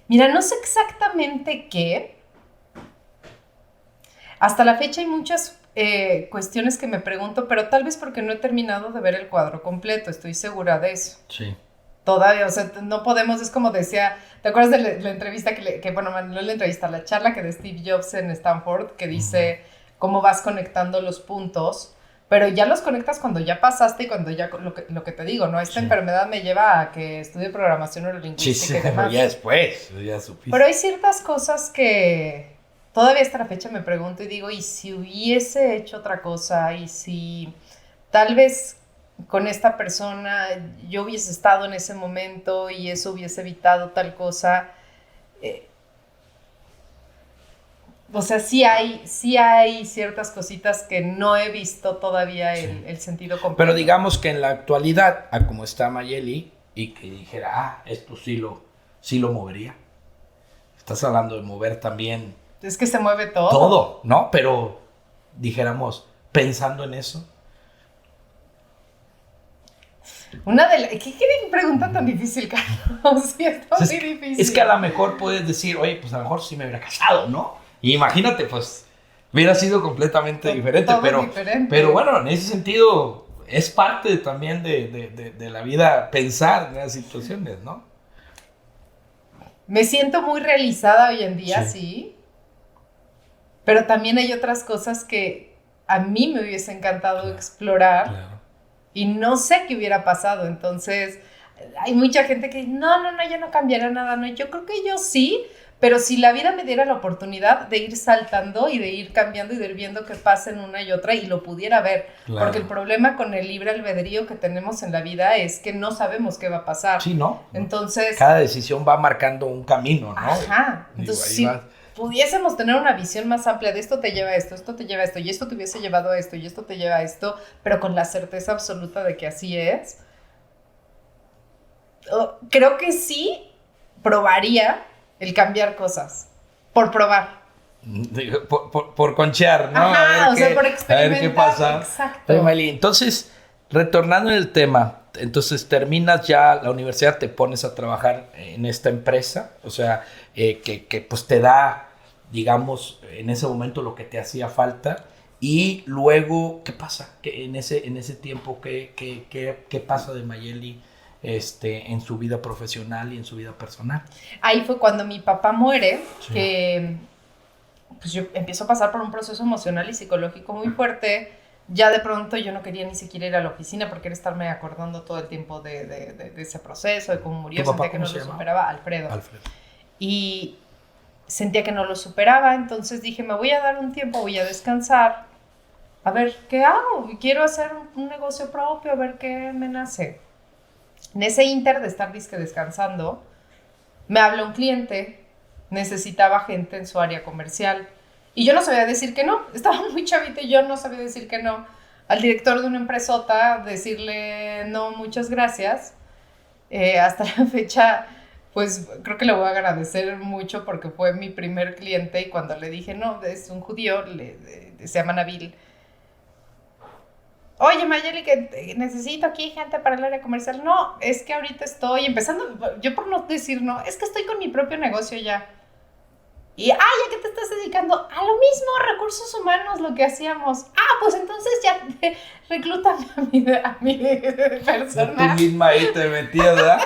Mira, no sé exactamente qué. Hasta la fecha hay muchas cuestiones que me pregunto, pero tal vez porque no he terminado de ver el cuadro completo, estoy segura de eso. Sí. Todavía, o sea, no podemos, es como decía, ¿te acuerdas de la entrevista bueno, no la entrevista, la charla que de Steve Jobs en Stanford, que dice cómo vas conectando los puntos, pero ya los conectas cuando ya pasaste y cuando ya, lo que te digo, ¿no? Esta enfermedad me lleva a que estudie programación neurolingüística y demás. Ya después, ya supiste. Pero hay ciertas cosas que todavía hasta la fecha me pregunto y digo, ¿y si hubiese hecho otra cosa? ¿Y si tal vez con esta persona yo hubiese estado en ese momento y eso hubiese evitado tal cosa? O sea, sí hay ciertas cositas que no he visto todavía el sentido completo. Pero digamos que en la actualidad, a como está Mayeli, y que dijera, esto sí lo movería. Estás hablando de mover también. Es que se mueve todo. Todo, ¿no? Pero dijéramos, pensando en eso. ¿Qué pregunta tan difícil, Carlos? Sí, está muy difícil. Es que a lo mejor puedes decir, oye, pues a lo mejor sí me hubiera casado, ¿no? Y imagínate, pues, hubiera sido completamente diferente. Pero bueno, en ese sentido, es parte también de la vida pensar en las situaciones, ¿no? Me siento muy realizada hoy en día, sí. Pero también hay otras cosas que a mí me hubiese encantado explorar. Claro. Y no sé qué hubiera pasado. Entonces, hay mucha gente que dice, no, yo no cambiaría nada. No, yo creo que yo sí, pero si la vida me diera la oportunidad de ir saltando y de ir cambiando y de ir viendo qué pasa en una y otra y lo pudiera ver. Claro. Porque el problema con el libre albedrío que tenemos en la vida es que no sabemos qué va a pasar. Sí, ¿no? Entonces... cada decisión va marcando un camino, ¿no? Ajá. Entonces, si pudiésemos tener una visión más amplia de esto te lleva a esto, esto te lleva a esto, y esto te hubiese llevado a esto, y esto te lleva a esto, pero con la certeza absoluta de que así es, creo que sí probaría el cambiar cosas, por probar. Por conchear, ¿no? Ajá, por experimentar. A ver qué pasa. Exacto. Entonces, retornando en el tema, entonces terminas ya la universidad, te pones a trabajar en esta empresa, o sea, que pues te da, digamos, en ese momento lo que te hacía falta, y luego, ¿qué pasa? En ese tiempo, ¿qué pasa de Mayeli en su vida profesional y en su vida personal? Ahí fue cuando mi papá muere, que pues yo empiezo a pasar por un proceso emocional y psicológico muy fuerte. Ya de pronto yo no quería ni siquiera ir a la oficina porque era estarme acordando todo el tiempo de ese proceso, de cómo murió. ¿Tu papá Sentía que cómo no se lo llama? superaba, Alfredo. Alfredo. Y sentía que no lo superaba, entonces dije, me voy a dar un tiempo, voy a descansar, a ver qué hago. Quiero hacer un negocio propio, a ver qué me nace. En ese inter de estar disque descansando, me habla un cliente, necesitaba gente en su área comercial. Y yo no sabía decir que no, estaba muy chavita y yo no sabía decir que no. Al director de una empresota, decirle no, muchas gracias. Hasta la fecha, pues creo que le voy a agradecer mucho porque fue mi primer cliente y cuando le dije, no, es un judío, se llama Nabil. Oye, Mayeli, que necesito aquí gente para el área comercial. No, es que ahorita estoy empezando, yo por no decir no, es que estoy con mi propio negocio ya. Y, ¿ya qué te estás dedicando? A lo mismo, recursos humanos, lo que hacíamos. Pues entonces ya reclutan a mi personal. Tú misma ahí te metías, ¿verdad?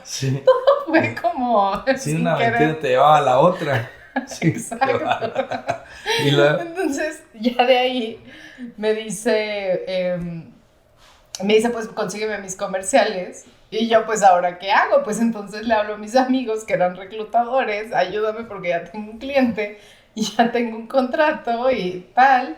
Sí. Todo fue como Sí, una mentira te llevaba a la otra. Sí. Exacto. Y Entonces, ya de ahí me dice, pues consígueme mis comerciales. Y yo, pues, ¿ahora qué hago? Pues entonces le hablo a mis amigos que eran reclutadores, ayúdame porque ya tengo un cliente y ya tengo un contrato y tal.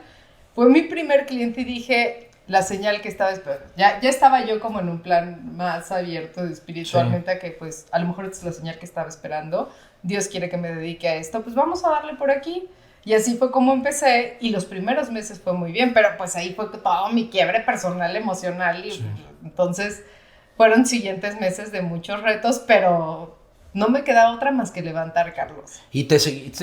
Fue mi primer cliente y dije, la señal que estaba esperando. Ya estaba yo como en un plan más abierto espiritualmente, sí, a que pues a lo mejor esta es la señal que estaba esperando. Dios quiere que me dedique a esto, pues vamos a darle por aquí. Y así fue como empecé y los primeros meses fue muy bien, pero pues ahí fue todo mi quiebre personal, emocional y sí, entonces fueron siguientes meses de muchos retos, pero no me quedaba otra más que levantar, Carlos. Y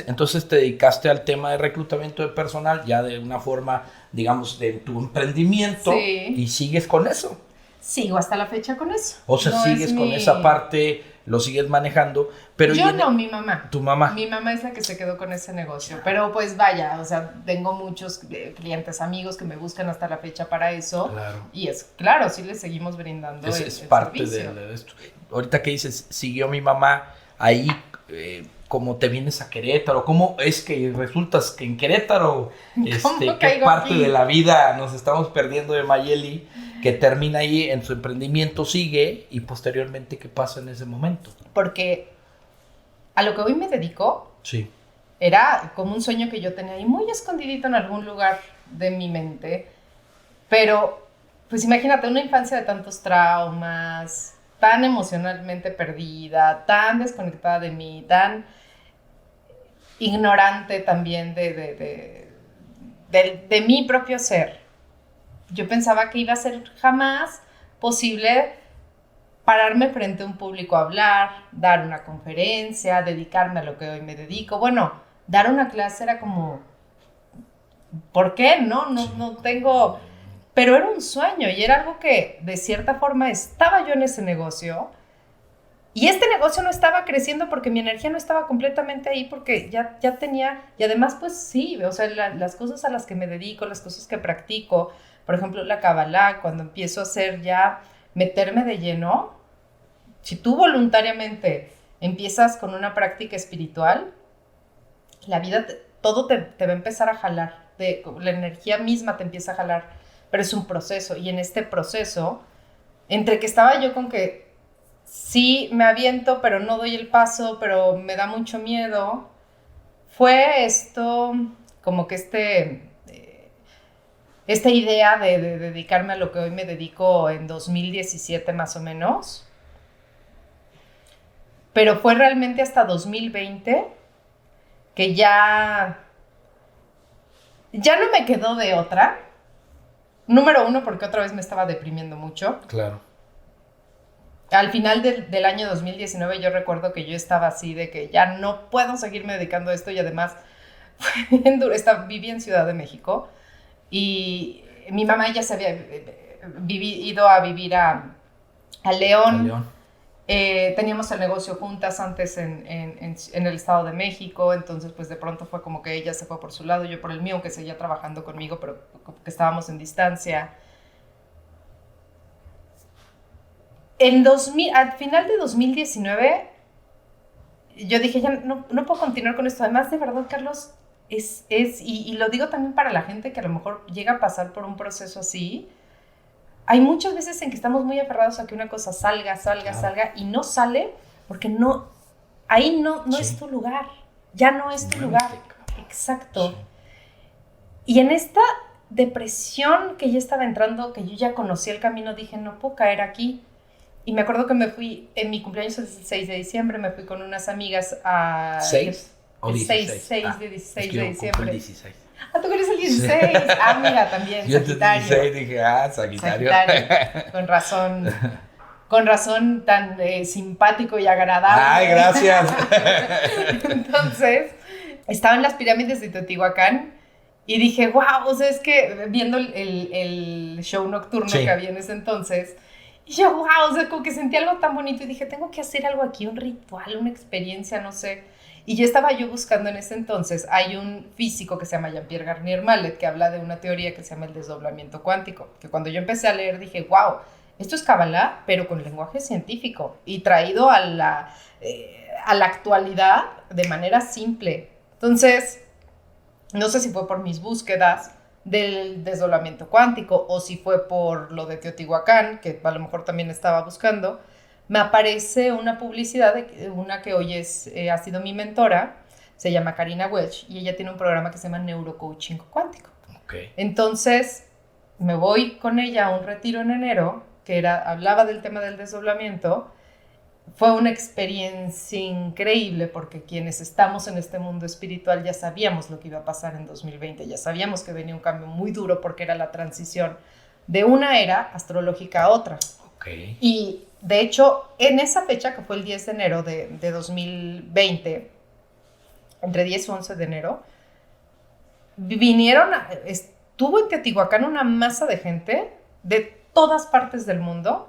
entonces te dedicaste al tema de reclutamiento de personal ya de una forma, digamos, de tu emprendimiento, sí, y sigues con eso. Sigo hasta la fecha con eso. O sea, no sigues con esa parte, lo sigues manejando, pero yo no, mi mamá. ¿Tu mamá? Mi mamá es la que se quedó con ese negocio, pero pues vaya, o sea, tengo muchos clientes, amigos que me buscan hasta la fecha para eso. Claro. Y es claro, sí les seguimos brindando es parte de esto. Ahorita que dices, siguió mi mamá ahí, ¿cómo te vienes a Querétaro? ¿Cómo es que resultas que en Querétaro, qué parte aquí de la vida nos estamos perdiendo de Mayeli, que termina ahí en su emprendimiento, sigue, y posteriormente qué pasa en ese momento? Porque a lo que hoy me dedico, sí, era como un sueño que yo tenía ahí muy escondidito en algún lugar de mi mente, pero pues imagínate una infancia de tantos traumas, tan emocionalmente perdida, tan desconectada de mí, tan ignorante también de mi propio ser. Yo pensaba que iba a ser jamás posible pararme frente a un público a hablar, dar una conferencia, dedicarme a lo que hoy me dedico. Bueno, dar una clase era como, ¿por qué? No tengo... Pero era un sueño y era algo que de cierta forma estaba yo en ese negocio y este negocio no estaba creciendo porque mi energía no estaba completamente ahí porque ya tenía, y además pues sí, o sea, las cosas a las que me dedico, las cosas que practico, por ejemplo la Kabbalah, cuando empiezo a hacer ya, meterme de lleno, si tú voluntariamente empiezas con una práctica espiritual, la vida, todo te va a empezar a jalar, la energía misma te empieza a jalar, pero es un proceso, y en este proceso, entre que estaba yo con que sí me aviento, pero no doy el paso, pero me da mucho miedo, fue esto, como que esta idea de dedicarme a lo que hoy me dedico en 2017 más o menos, pero fue realmente hasta 2020 que ya no me quedó de otra. Número uno, porque otra vez me estaba deprimiendo mucho. Claro. Al final del año 2019 yo recuerdo que yo estaba así de que ya no puedo seguirme dedicando a esto y además viví en Ciudad de México y mi mamá ya se había ido a vivir a León. Teníamos el negocio juntas antes en el Estado de México, entonces pues de pronto fue como que ella se fue por su lado, yo por el mío, aunque seguía trabajando conmigo, pero como que estábamos en distancia. Al final de 2019 yo dije, ya no puedo continuar con esto. Además, de verdad, Carlos, y lo digo también para la gente que a lo mejor llega a pasar por un proceso así. Hay muchas veces en que estamos muy aferrados a que una cosa salga y no sale porque ahí no Sí. es tu lugar. Ya no es tu lugar. Exacto. Sí. Y en esta depresión que ya estaba entrando, que yo ya conocía el camino, dije, no puedo caer aquí. Y me acuerdo que me fui, en mi cumpleaños el 6 de diciembre, me fui con unas amigas a... ¿6 o 16? 6 de 16 es que de yo diciembre. cumplo el 16. Ah, tú eres el 16. Sí. Ah, mira, también, Yo el Sagitario. 16 dije, Sagitario. Con razón tan simpático y agradable. Ay, gracias. Entonces, estaba en las pirámides de Teotihuacán y dije, wow, o sea, es que viendo el show nocturno Sí. que había en ese entonces, y yo, wow, o sea, como que sentí algo tan bonito y dije, tengo que hacer algo aquí, un ritual, una experiencia, no sé. Y ya estaba yo buscando en ese entonces, hay un físico que se llama Jean-Pierre Garnier-Mallet que habla de una teoría que se llama el desdoblamiento cuántico, que cuando yo empecé a leer dije, wow, esto es Kabbalah, pero con lenguaje científico y traído a la actualidad de manera simple. Entonces, no sé si fue por mis búsquedas del desdoblamiento cuántico o si fue por lo de Teotihuacán, que a lo mejor también estaba buscando, me aparece una publicidad de una que hoy ha sido mi mentora, se llama Karina Welch, y ella tiene un programa que se llama Neurocoaching Cuántico. Okay. Entonces, me voy con ella a un retiro en enero, que hablaba del tema del desdoblamiento. Fue una experiencia increíble porque quienes estamos en este mundo espiritual ya sabíamos lo que iba a pasar en 2020, ya sabíamos que venía un cambio muy duro porque era la transición de una era astrológica a otra. Okay. Y de hecho, en esa fecha, que fue el 10 de enero de 2020, entre 10 y 11 de enero, estuvo en Teotihuacán una masa de gente de todas partes del mundo.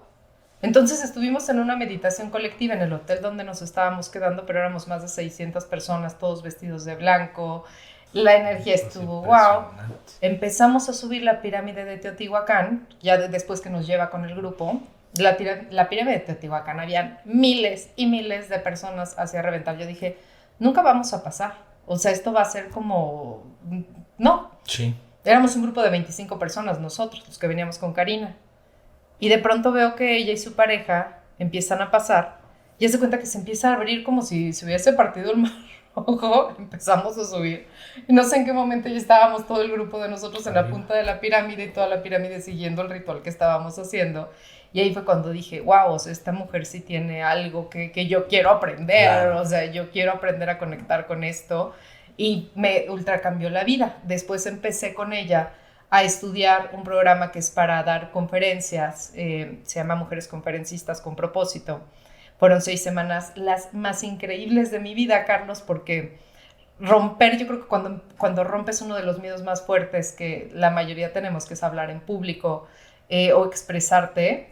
Entonces estuvimos en una meditación colectiva en el hotel donde nos estábamos quedando, pero éramos más de 600 personas, todos vestidos de blanco. La energía estuvo wow. Empezamos a subir la pirámide de Teotihuacán, ya después que nos lleva con el grupo. La pirámide de Teotihuacán, había miles y miles de personas hacia reventar. Yo dije, nunca vamos a pasar. O sea, esto va a ser como... No. Sí. Éramos un grupo de 25 personas nosotros, los que veníamos con Karina. Y de pronto veo que ella y su pareja empiezan a pasar y se cuenta que se empieza a abrir como si se hubiese partido el mar Rojo. Empezamos a subir y no sé en qué momento ya estábamos todo el grupo de nosotros en la punta de la pirámide y toda la pirámide siguiendo el ritual que estábamos haciendo. Y ahí fue cuando dije, wow, o sea, esta mujer sí tiene algo que yo quiero aprender, claro. O sea, yo quiero aprender a conectar con esto y me ultra cambió la vida. Después empecé con ella a estudiar un programa que es para dar conferencias, se llama Mujeres Conferencistas con Propósito. Fueron 6 semanas las más increíbles de mi vida, Carlos, porque romper, yo creo que cuando rompes uno de los miedos más fuertes que la mayoría tenemos, que es hablar en público o expresarte,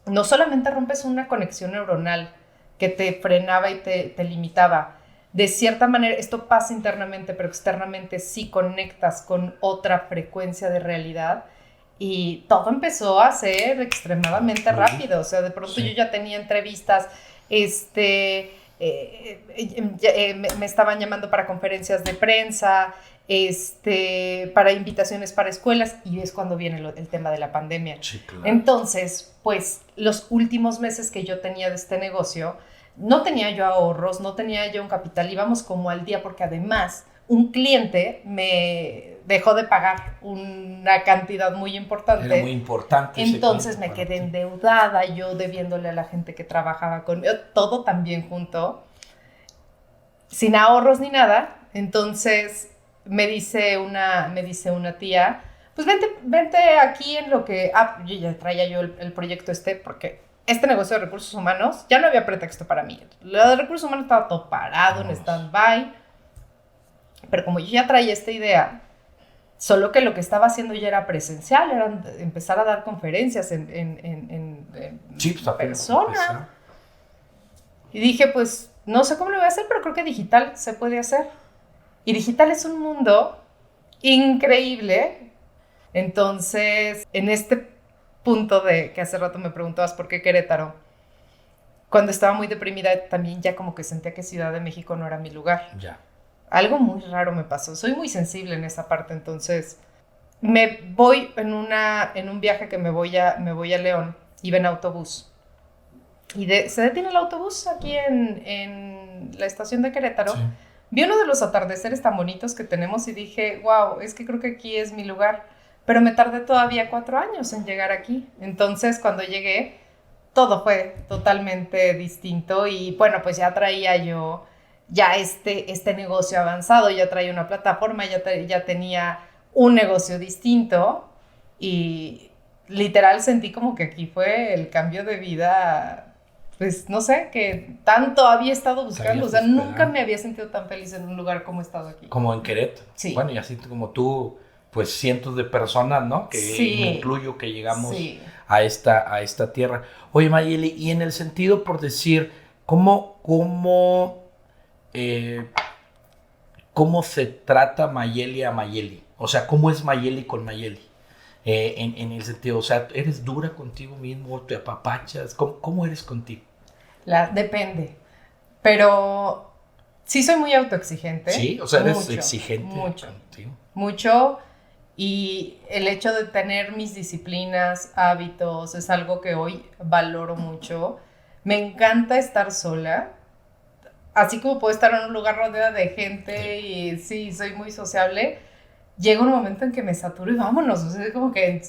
no solamente rompes una conexión neuronal que te frenaba y te limitaba. De cierta manera, esto pasa internamente, pero externamente sí conectas con otra frecuencia de realidad y todo empezó a ser extremadamente rápido. O sea, de pronto sí. Yo ya tenía entrevistas, me estaban llamando para conferencias de prensa, para invitaciones para escuelas, y es cuando viene el tema de la pandemia. Sí, claro. Entonces, pues, los últimos meses que yo tenía de este negocio, no tenía yo ahorros, no tenía yo un capital, íbamos como al día porque además un cliente me dejó de pagar una cantidad muy importante. Era muy importante. Entonces me quedé endeudada, yo debiéndole a la gente que trabajaba conmigo, todo también junto, sin ahorros ni nada. Entonces me dice una tía, pues vente aquí en lo que... yo ya traía yo el proyecto porque... Este negocio de recursos humanos, ya no había pretexto para mí. Lo de recursos humanos estaba todo parado, en stand-by. Pero como yo ya traía esta idea, solo que lo que estaba haciendo ya era presencial, era empezar a dar conferencias en persona. Y dije, pues, no sé cómo lo voy a hacer, pero creo que digital se puede hacer. Y digital es un mundo increíble. Entonces, en este punto de que hace rato me preguntabas por qué Querétaro, cuando estaba muy deprimida también ya como que sentía que Ciudad de México no era mi lugar. Ya. Algo muy raro me pasó. Soy muy sensible en esa parte, entonces me voy en un viaje que me voy a León, iba en autobús. Y se detiene el autobús aquí en la estación de Querétaro. Sí. Vi uno de los atardeceres tan bonitos que tenemos y dije, wow, es que creo que aquí es mi lugar. Pero me tardé todavía 4 años en llegar aquí. Entonces, cuando llegué, todo fue totalmente distinto. Y bueno, pues ya traía yo ya este negocio avanzado, ya traía una plataforma, ya tenía un negocio distinto. Y literal sentí como que aquí fue el cambio de vida, pues no sé, que tanto había estado buscando, o sea, nunca me había sentido tan feliz en un lugar como he estado aquí. Como en Querétaro. Sí. Bueno, y así como tú, pues cientos de personas, ¿no? Que sí. me incluyo, que llegamos sí. a esta tierra. Oye, Mayeli, y en el sentido, por decir, ¿cómo se trata Mayeli a Mayeli? O sea, ¿cómo es Mayeli con Mayeli? En el sentido, o sea, ¿eres dura contigo mismo? ¿Te apapachas? ¿Cómo eres contigo? Depende, pero sí soy muy autoexigente. Sí, o sea, eres exigente contigo. Mucho, y el hecho de tener mis disciplinas, hábitos, es algo que hoy valoro mucho. Me encanta estar sola, así como puedo estar en un lugar rodeada de gente y sí, soy muy sociable. Llega un momento en que me saturo y vámonos, o sea, como que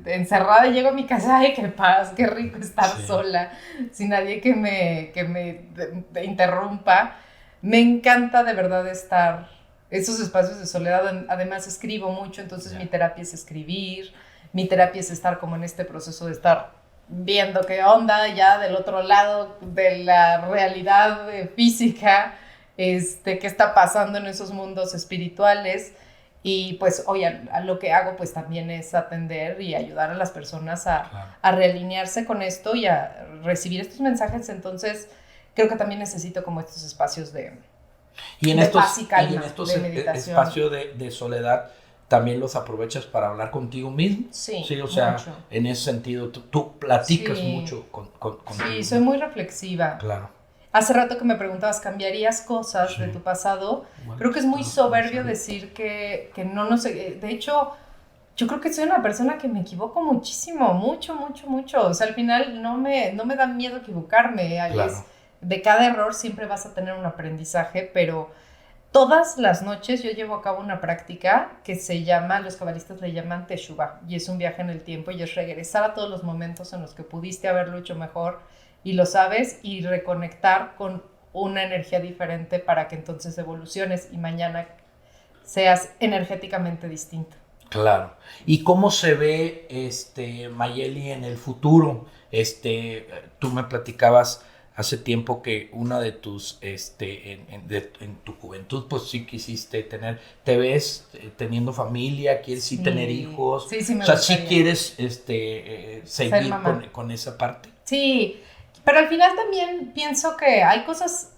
encerrada llego a mi casa, ay, qué paz, qué rico estar sola, sin nadie que me interrumpa. Me encanta de verdad estar esos espacios de soledad. Además escribo mucho, entonces mi terapia es escribir, mi terapia es estar como en este proceso de estar viendo qué onda ya del otro lado de la realidad física, qué está pasando en esos mundos espirituales. Y pues hoy a lo que hago pues también es atender y ayudar a las personas a realinearse con esto y a recibir estos mensajes. Entonces creo que también necesito como estos espacios de paz y calma, y en estos de meditación. espacios de soledad también los aprovechas para hablar contigo mismo. Sí, o sea, mucho. En ese sentido tú platicas mucho contigo. Sí, soy muy reflexiva. Claro. Hace rato que me preguntabas, ¿cambiarías cosas de tu pasado? Bueno, creo que es muy soberbio decir que no nos... De hecho, yo creo que soy una persona que me equivoco muchísimo, mucho. O sea, al final no me da miedo equivocarme. Claro. De cada error siempre vas a tener un aprendizaje, pero todas las noches yo llevo a cabo una práctica que se llama, los cabalistas le llaman Teshuvah, y es un viaje en el tiempo y es regresar a todos los momentos en los que pudiste haberlo hecho mejor y lo sabes, y reconectar con una energía diferente para que entonces evoluciones y mañana seas energéticamente distinto. Claro. ¿Y cómo se ve Mayeli en el futuro? Tú me platicabas hace tiempo que una de tus, en tu juventud, pues sí quisiste ¿te ves teniendo familia? ¿Quieres sí tener hijos? Sí, me o sea, gustaría. ¿sí quieres seguir con esa parte? Sí, pero al final también pienso que hay cosas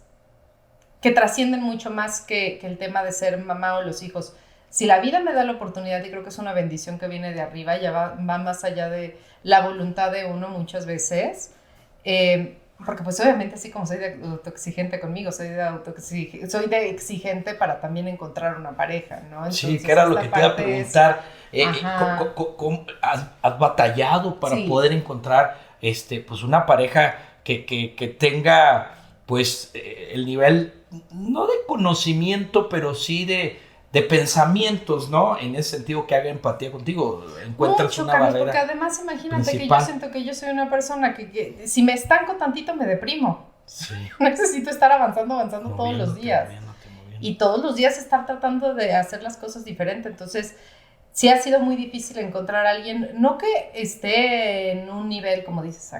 que trascienden mucho más que el tema de ser mamá o los hijos. Si la vida me da la oportunidad, y creo que es una bendición que viene de arriba, ya va más allá de la voluntad de uno muchas veces, porque pues obviamente así como soy de autoexigente conmigo, soy de exigente para también encontrar una pareja, ¿no? Entonces, sí, que era lo que te iba a preguntar. ¿Cómo has batallado para poder encontrar pues una pareja que tenga pues el nivel, no de conocimiento, pero sí de pensamientos, ¿no? En ese sentido, que haga empatía contigo, encuentras mucho, una Carlos, barrera porque además imagínate principal. Que yo siento que yo soy una persona que si me estanco tantito me deprimo. Sí. Necesito estar avanzando todos los días. Moviéndote. Y todos los días estar tratando de hacer las cosas diferentes. Entonces, sí ha sido muy difícil encontrar a alguien, no que esté en un nivel, como dices,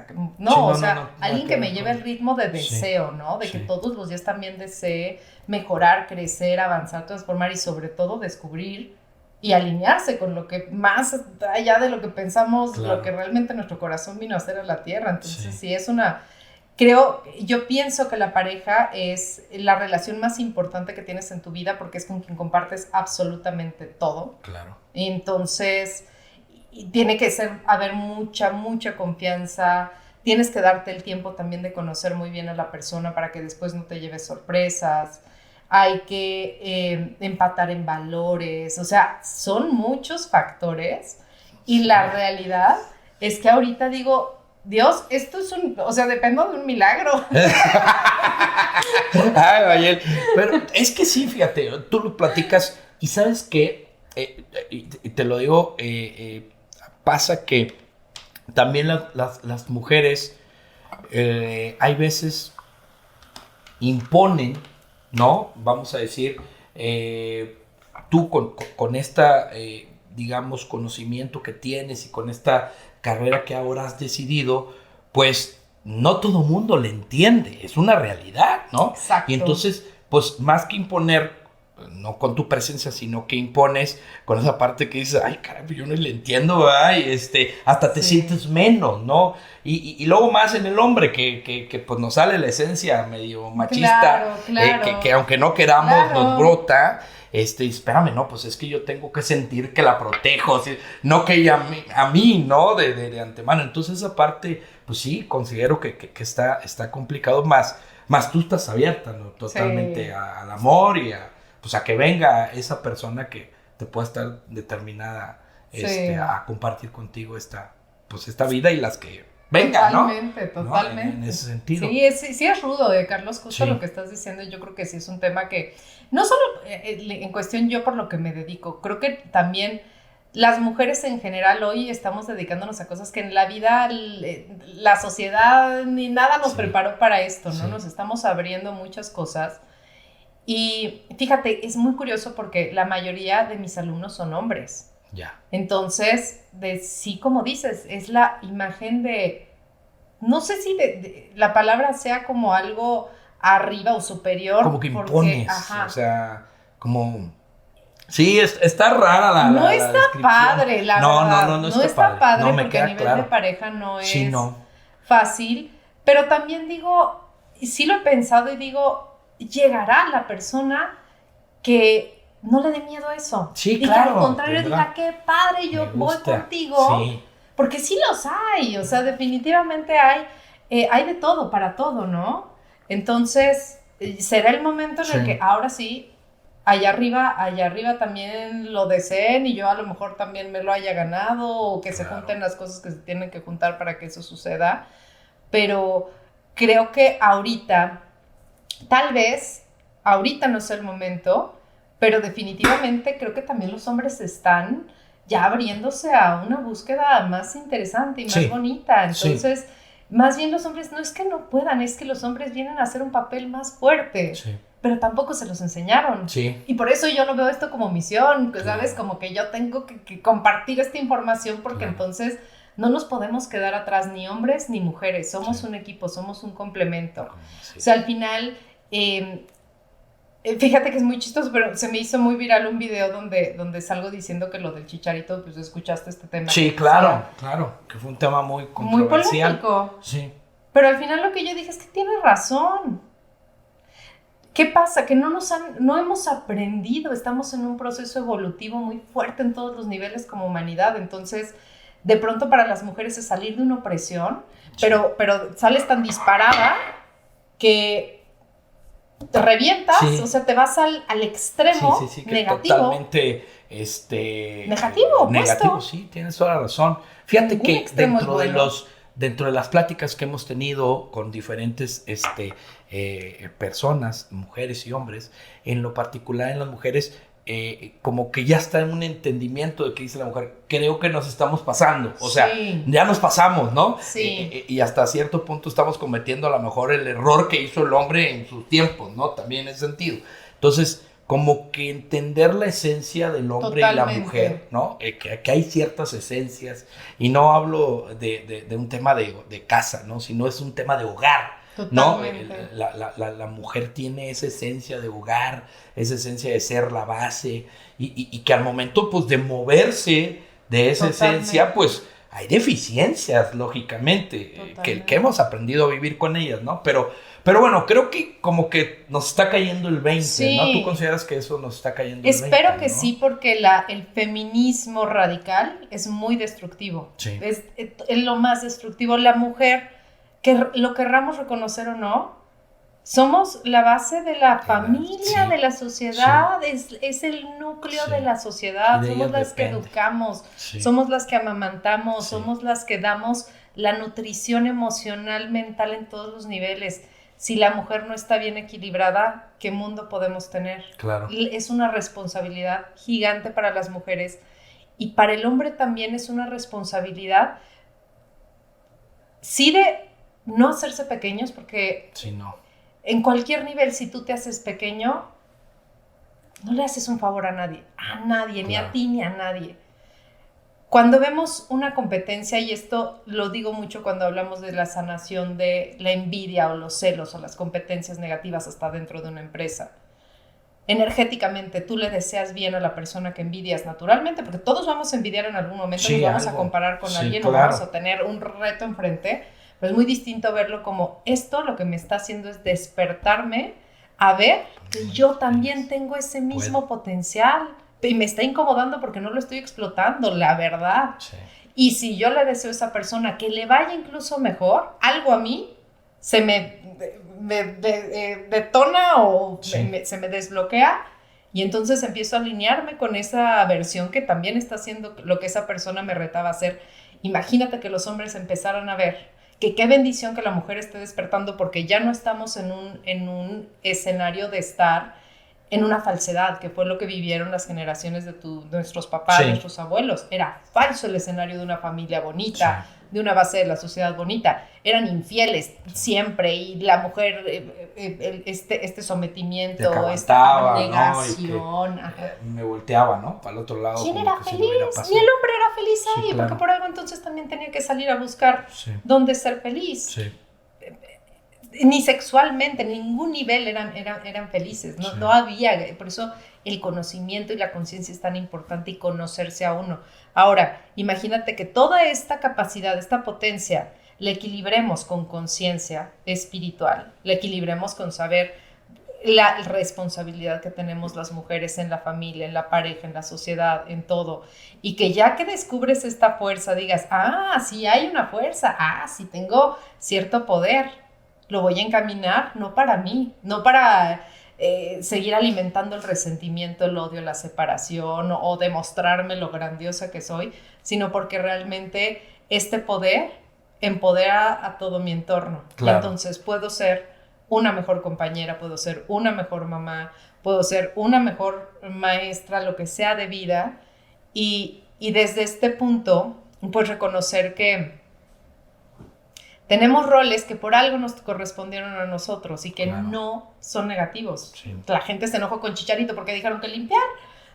alguien que me lleve el ritmo de deseo, ¿no? De que todos los días también desee mejorar, crecer, avanzar, transformar y sobre todo descubrir y alinearse con lo que más allá de lo que pensamos, lo que realmente nuestro corazón vino a hacer a la tierra. Entonces, sí es una... Yo pienso que la pareja es la relación más importante que tienes en tu vida porque es con quien compartes absolutamente todo. Claro. Entonces, tiene que haber mucha confianza, tienes que darte el tiempo también de conocer muy bien a la persona para que después no te lleves sorpresas. Hay que empatar en valores, o sea, son muchos factores y la realidad es que ahorita digo, Dios, esto es o sea, dependo de un milagro. Ay, Mayel, pero es que sí, fíjate, tú lo platicas y sabes que, y te lo digo, pasa que también las mujeres hay veces imponen, ¿no? Vamos a decir, tú con esta, digamos, conocimiento que tienes y con esta carrera que ahora has decidido, pues no todo mundo le entiende, es una realidad, ¿no? Exacto. Y entonces, pues más que imponer, no con tu presencia, sino que impones con esa parte que dices, ay, caray, yo no le entiendo, ay, hasta te sientes menos, ¿no? Y luego más en el hombre, que pues nos sale la esencia medio machista, claro. Que aunque no queramos, Claro. nos brota. Espérame, no, pues es que yo tengo que sentir que la protejo, ¿sí? No que ella a mí, ¿no? De antemano. Entonces esa parte, pues sí, considero que está complicado más tú estás abierta, ¿no? Totalmente Sí. al amor y pues a que venga esa persona que te pueda estar determinada Sí. a compartir contigo esta vida y las que vengan, Totalmente, ¿no? totalmente. En ese sentido. Sí es rudo, Carlos, justo lo que estás diciendo. Yo creo que sí es un tema que, no solo en cuestión yo por lo que me dedico, creo que también las mujeres en general hoy estamos dedicándonos a cosas que en la vida la sociedad ni nada nos preparó para esto, ¿no? Nos estamos abriendo muchas cosas. Y fíjate, es muy curioso porque la mayoría de mis alumnos son hombres. Ya. Entonces, sí, como dices, es la imagen de, no sé si la palabra sea como algo arriba o superior. Como que impones, o sea, como... Sí, está rara la No la está descripción. padre, la verdad. No está padre. No, me porque queda a nivel claro. de pareja no es Sí, no. fácil. Pero también digo, sí lo he pensado y digo, llegará la persona que no le dé miedo a eso. Sí, y claro. Y que al contrario diga, qué padre, yo voy contigo. Sí. Porque sí los hay, o sea, definitivamente hay de todo para todo, ¿no? Entonces, será el momento en el que ahora sí, allá arriba también lo deseen y yo a lo mejor también me lo haya ganado o que se junten las cosas que se tienen que juntar para que eso suceda. Pero creo que ahorita, tal vez, ahorita no es el momento, pero definitivamente creo que también los hombres están ya abriéndose a una búsqueda más interesante y más bonita. Entonces, más bien los hombres no es que no puedan, es que los hombres vienen a hacer un papel más fuerte. Pero tampoco se los enseñaron. Y por eso yo no veo esto como misión, ¿sabes? Como que yo tengo que compartir esta información porque entonces no nos podemos quedar atrás ni hombres ni mujeres. Somos un equipo, somos un complemento. O sea, al final... fíjate que es muy chistoso, pero se me hizo muy viral un video donde salgo diciendo que lo del Chicharito, pues escuchaste este tema. Sí, claro, que fue un tema muy controversial. Muy polémico. Sí. Pero al final lo que yo dije es que tiene razón. ¿Qué pasa? Que no hemos aprendido, estamos en un proceso evolutivo muy fuerte en todos los niveles como humanidad, entonces de pronto para las mujeres es salir de una opresión, pero sales tan disparada que te revientas, o sea, te vas al extremo negativo. Totalmente, negativo, sí, tienes toda la razón. Fíjate que dentro de las pláticas que hemos tenido con diferentes personas, mujeres y hombres, en lo particular en las mujeres, como que ya está en un entendimiento de que dice la mujer, creo que nos estamos pasando, o sea, ya nos pasamos, ¿no? Y hasta cierto punto estamos cometiendo a lo mejor el error que hizo el hombre en sus tiempos, ¿no? También en ese sentido. Entonces, como que entender la esencia del hombre y la mujer, ¿no? Que hay ciertas esencias, y no hablo de un tema de casa, ¿no? Sino es un tema de hogar. Totalmente. ¿No? La mujer tiene esa esencia de hogar, esa esencia de ser la base, y que al momento pues de moverse de esa esencia, pues hay deficiencias, lógicamente, que hemos aprendido a vivir con ellas, ¿no? Pero bueno, creo que como que nos está cayendo el 20, ¿no? ¿Tú consideras que eso nos está cayendo el 20? Espero que sí, porque el feminismo radical es muy destructivo. Es lo más destructivo. La mujer que lo querramos reconocer o no, somos la base de la familia, sí, de la sociedad, sí, es el núcleo sí. de la sociedad, Y de somos ellas las que depende. educamos, Sí, somos las que amamantamos, sí, somos las que damos la nutrición emocional, mental en todos los niveles. Si la mujer no está bien equilibrada, ¿qué mundo podemos tener? claro. Es una responsabilidad gigante para las mujeres y para el hombre también es una responsabilidad, sí, de no hacerse pequeños, porque Sí, no. en cualquier nivel, si tú te haces pequeño, no le haces un favor a nadie, ni a Claro. ti ni a nadie. Cuando vemos una competencia, y esto lo digo mucho cuando hablamos de la sanación de la envidia o los celos o las competencias negativas hasta dentro de una empresa, energéticamente tú le deseas bien a la persona que envidias naturalmente, porque todos vamos a envidiar en algún momento, Sí, nos vamos a algo. comparar con Sí, alguien o claro. vamos a tener un reto enfrente, pero es muy distinto verlo como esto lo que me está haciendo es despertarme a ver que yo también tengo ese mismo potencial y me está incomodando porque no lo estoy explotando, la verdad. Sí. Y si yo le deseo a esa persona que le vaya incluso mejor, algo a mí se me detona o Sí. se me desbloquea y entonces empiezo a alinearme con esa versión que también está haciendo lo que esa persona me retaba a hacer. Imagínate que los hombres empezaran a ver que qué bendición que la mujer esté despertando porque ya no estamos en un escenario de estar en una falsedad, que fue lo que vivieron las generaciones de nuestros papás, Sí. nuestros abuelos. Era falso el escenario de una familia bonita, Sí. de una base de la sociedad bonita. Eran infieles siempre y la mujer, este sometimiento, esta Aguantaba, ¿no? negación. Me volteaba, ¿no? Para el otro lado. ¿Quién como era que se feliz? lo hubiera Ni pasado. el hombre era feliz ahí, Sí, claro. porque por algo entonces también tenía que salir a buscar Sí. dónde ser feliz. Sí. Ni sexualmente, en ningún nivel eran felices, no, Sí. no había, por eso el conocimiento y la conciencia es tan importante y conocerse a uno. Ahora, imagínate que toda esta capacidad, esta potencia, la equilibremos con conciencia espiritual, la equilibremos con saber la responsabilidad que tenemos las mujeres en la familia, en la pareja, en la sociedad, en todo, y que ya que descubres esta fuerza digas, sí hay una fuerza, sí tengo cierto poder, lo voy a encaminar no para mí, no para seguir alimentando el resentimiento, el odio, la separación o demostrarme lo grandiosa que soy, sino porque realmente este poder empodera a todo mi entorno. Claro. Y entonces puedo ser una mejor compañera, puedo ser una mejor mamá, puedo ser una mejor maestra, lo que sea de vida, y desde este punto, pues reconocer que tenemos roles que por algo nos correspondieron a nosotros y que no son negativos. Sí. La gente se enojó con Chicharito porque dijeron que limpiar,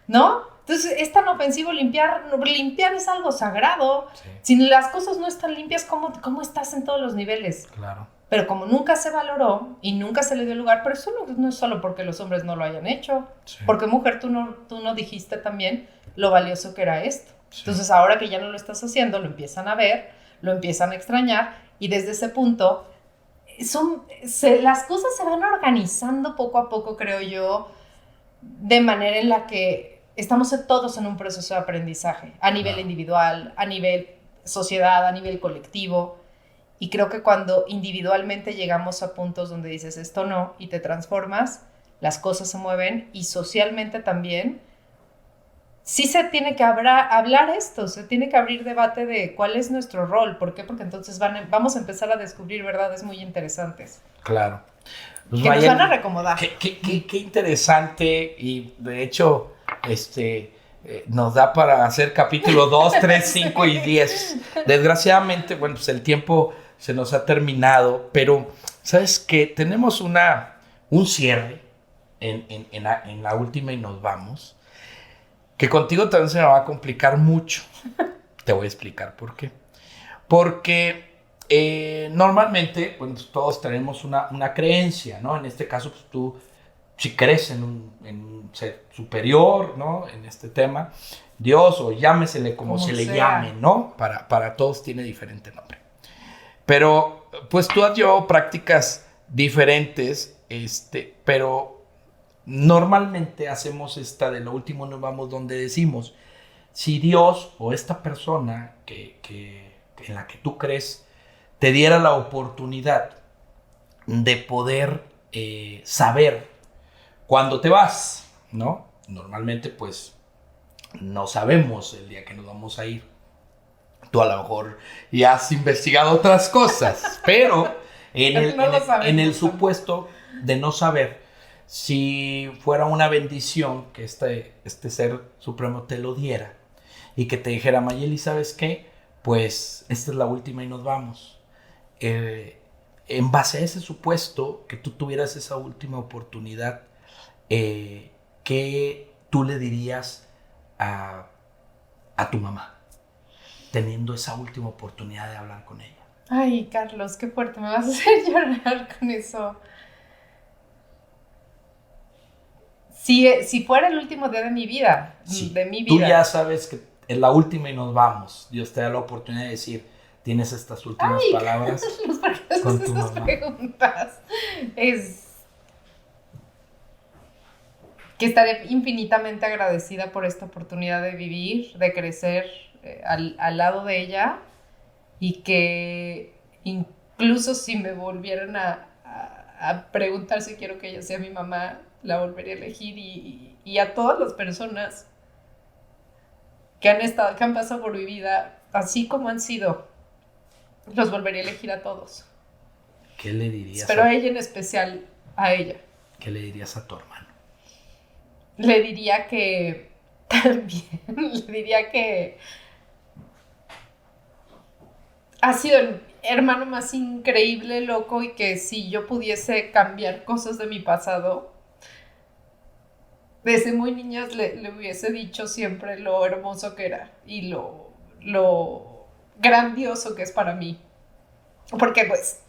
¿no? Entonces es tan ofensivo limpiar es algo sagrado. Sí. Si las cosas no están limpias, ¿cómo estás en todos los niveles? Claro. Pero como nunca se valoró y nunca se le dio lugar, pero eso no es solo porque los hombres no lo hayan hecho, Sí. porque mujer, tú no dijiste también lo valioso que era esto. Sí. Entonces ahora que ya no lo estás haciendo, lo empiezan a ver, lo empiezan a extrañar y desde ese punto las cosas se van organizando poco a poco, creo yo, de manera en la que estamos todos en un proceso de aprendizaje, a nivel individual, a nivel sociedad, a nivel colectivo. Y creo que cuando individualmente llegamos a puntos donde dices esto no y te transformas, las cosas se mueven y socialmente también. Sí se tiene que hablar esto, se tiene que abrir debate de cuál es nuestro rol. ¿Por qué? Porque entonces vamos a empezar a descubrir verdades muy interesantes. Claro. Pues que nos van a recomodar. Qué interesante y de hecho nos da para hacer capítulo 2, 3, 5 y 10. Desgraciadamente, bueno, pues el tiempo se nos ha terminado, pero ¿sabes qué? Tenemos un cierre en la última y nos vamos. Que contigo también se me va a complicar mucho. Te voy a explicar por qué. Porque normalmente, bueno, pues todos tenemos una creencia, ¿no? En este caso, pues tú, si crees en un ser superior, ¿no? En este tema, Dios o llámesele como se le llame, ¿no? Para todos tiene diferente nombre. Pero, pues tú has llevado prácticas diferentes, pero normalmente hacemos esta de lo último nos vamos donde decimos, si Dios o esta persona en la que tú crees te diera la oportunidad de poder saber cuándo te vas, ¿no? Normalmente, pues, no sabemos el día que nos vamos a ir. Tú a lo mejor ya has investigado otras cosas, pero en el supuesto de no saber, si fuera una bendición que este ser supremo te lo diera y que te dijera, Mayeli, ¿sabes qué? Pues esta es la última y nos vamos. En base a ese supuesto, que tú tuvieras esa última oportunidad, ¿qué tú le dirías a tu mamá, teniendo esa última oportunidad de hablar con ella? Ay, Carlos, qué fuerte, me vas a hacer llorar con eso. Si fuera el último día de mi vida, Sí. de mi Tú vida. ya sabes que es la última y nos vamos. Dios te da la oportunidad de decir, tienes estas últimas palabras Carlos, ¿por qué con haces tu esas mamá. preguntas? Es que estaré infinitamente agradecida por esta oportunidad de vivir, de crecer al lado de ella, y que incluso si me volvieran a preguntar si quiero que ella sea mi mamá, la volvería a elegir, y a todas las personas que han pasado por mi vida, así como han sido, los volvería a elegir a todos. ¿Qué le dirías? Pero a ella en especial, a ella. ¿Qué le dirías a tu hermano? Le diría que también, le diría que ha sido el hermano más increíble, loco, y que si yo pudiese cambiar cosas de mi pasado, desde muy niña le hubiese dicho siempre lo hermoso que era y lo grandioso que es para mí. Porque pues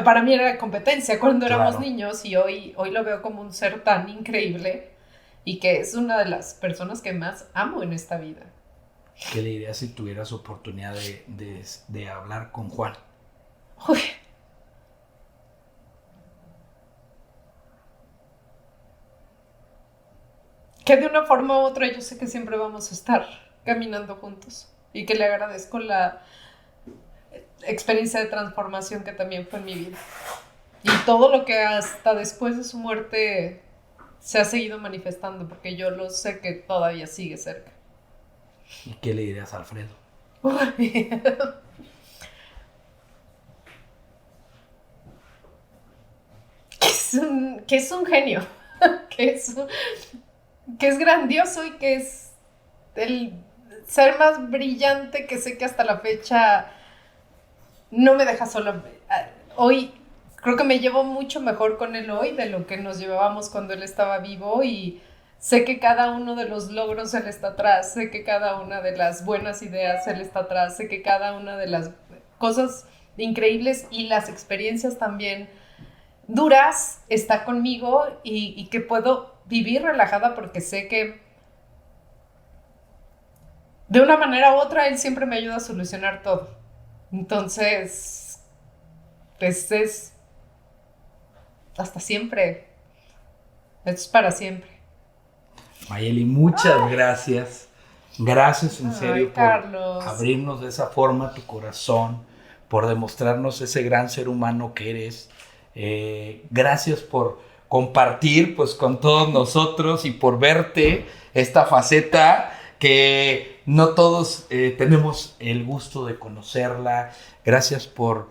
para mí era competencia cuando éramos niños, y hoy lo veo como un ser tan increíble y que es una de las personas que más amo en esta vida. ¿Qué le dirías si tuvieras oportunidad de hablar con Juan? Uy. Que de una forma u otra yo sé que siempre vamos a estar caminando juntos, y que le agradezco la experiencia de transformación que también fue en mi vida, y todo lo que hasta después de su muerte se ha seguido manifestando, porque yo lo sé que todavía sigue cerca. ¿Y qué le dirías a Alfredo? Que es un genio, que es grandioso, y que es el ser más brillante que sé que hasta la fecha no me deja sola. Hoy creo que me llevo mucho mejor con él hoy de lo que nos llevábamos cuando él estaba vivo, y sé que cada uno de los logros él está atrás, sé que cada una de las buenas ideas él está atrás, sé que cada una de las cosas increíbles y las experiencias también duras está conmigo, y que puedo vivir relajada porque sé que de una manera u otra él siempre me ayuda a solucionar todo. Entonces, pues es hasta siempre. Es para siempre. Mayeli, muchas gracias. Gracias en serio por Carlos, abrirnos de esa forma tu corazón, por demostrarnos ese gran ser humano que eres. Gracias por compartir pues con todos nosotros y por verte esta faceta que no todos tenemos el gusto de conocerla. Gracias por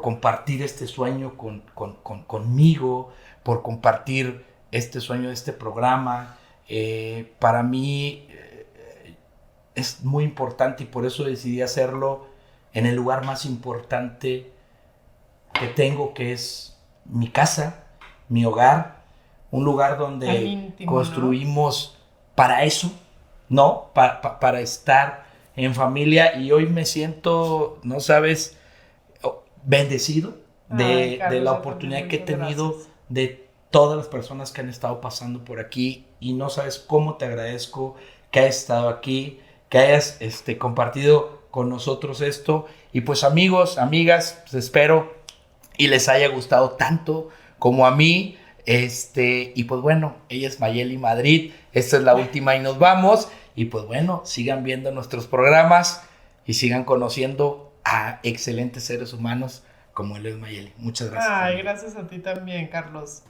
compartir este sueño conmigo, por compartir este sueño de este programa. Para mí es muy importante, y por eso decidí hacerlo en el lugar más importante que tengo, que es mi casa, mi hogar, un lugar donde íntimo, construimos, ¿no?, para eso, ¿no? Para estar en familia. Y hoy me siento, no sabes, bendecido de la oportunidad que he tenido, gracias, de todas las personas que han estado pasando por aquí, y no sabes cómo te agradezco que hayas estado aquí, que hayas compartido con nosotros esto. Y pues amigos, amigas, pues espero y les haya gustado tanto como a mí. Y pues bueno, ella es Mayeli Madrid, esta es la última y nos vamos. Y pues bueno, sigan viendo nuestros programas y sigan conociendo a excelentes seres humanos como Leo Mayeli. Muchas gracias. Ay, gracias a ti también, Carlos.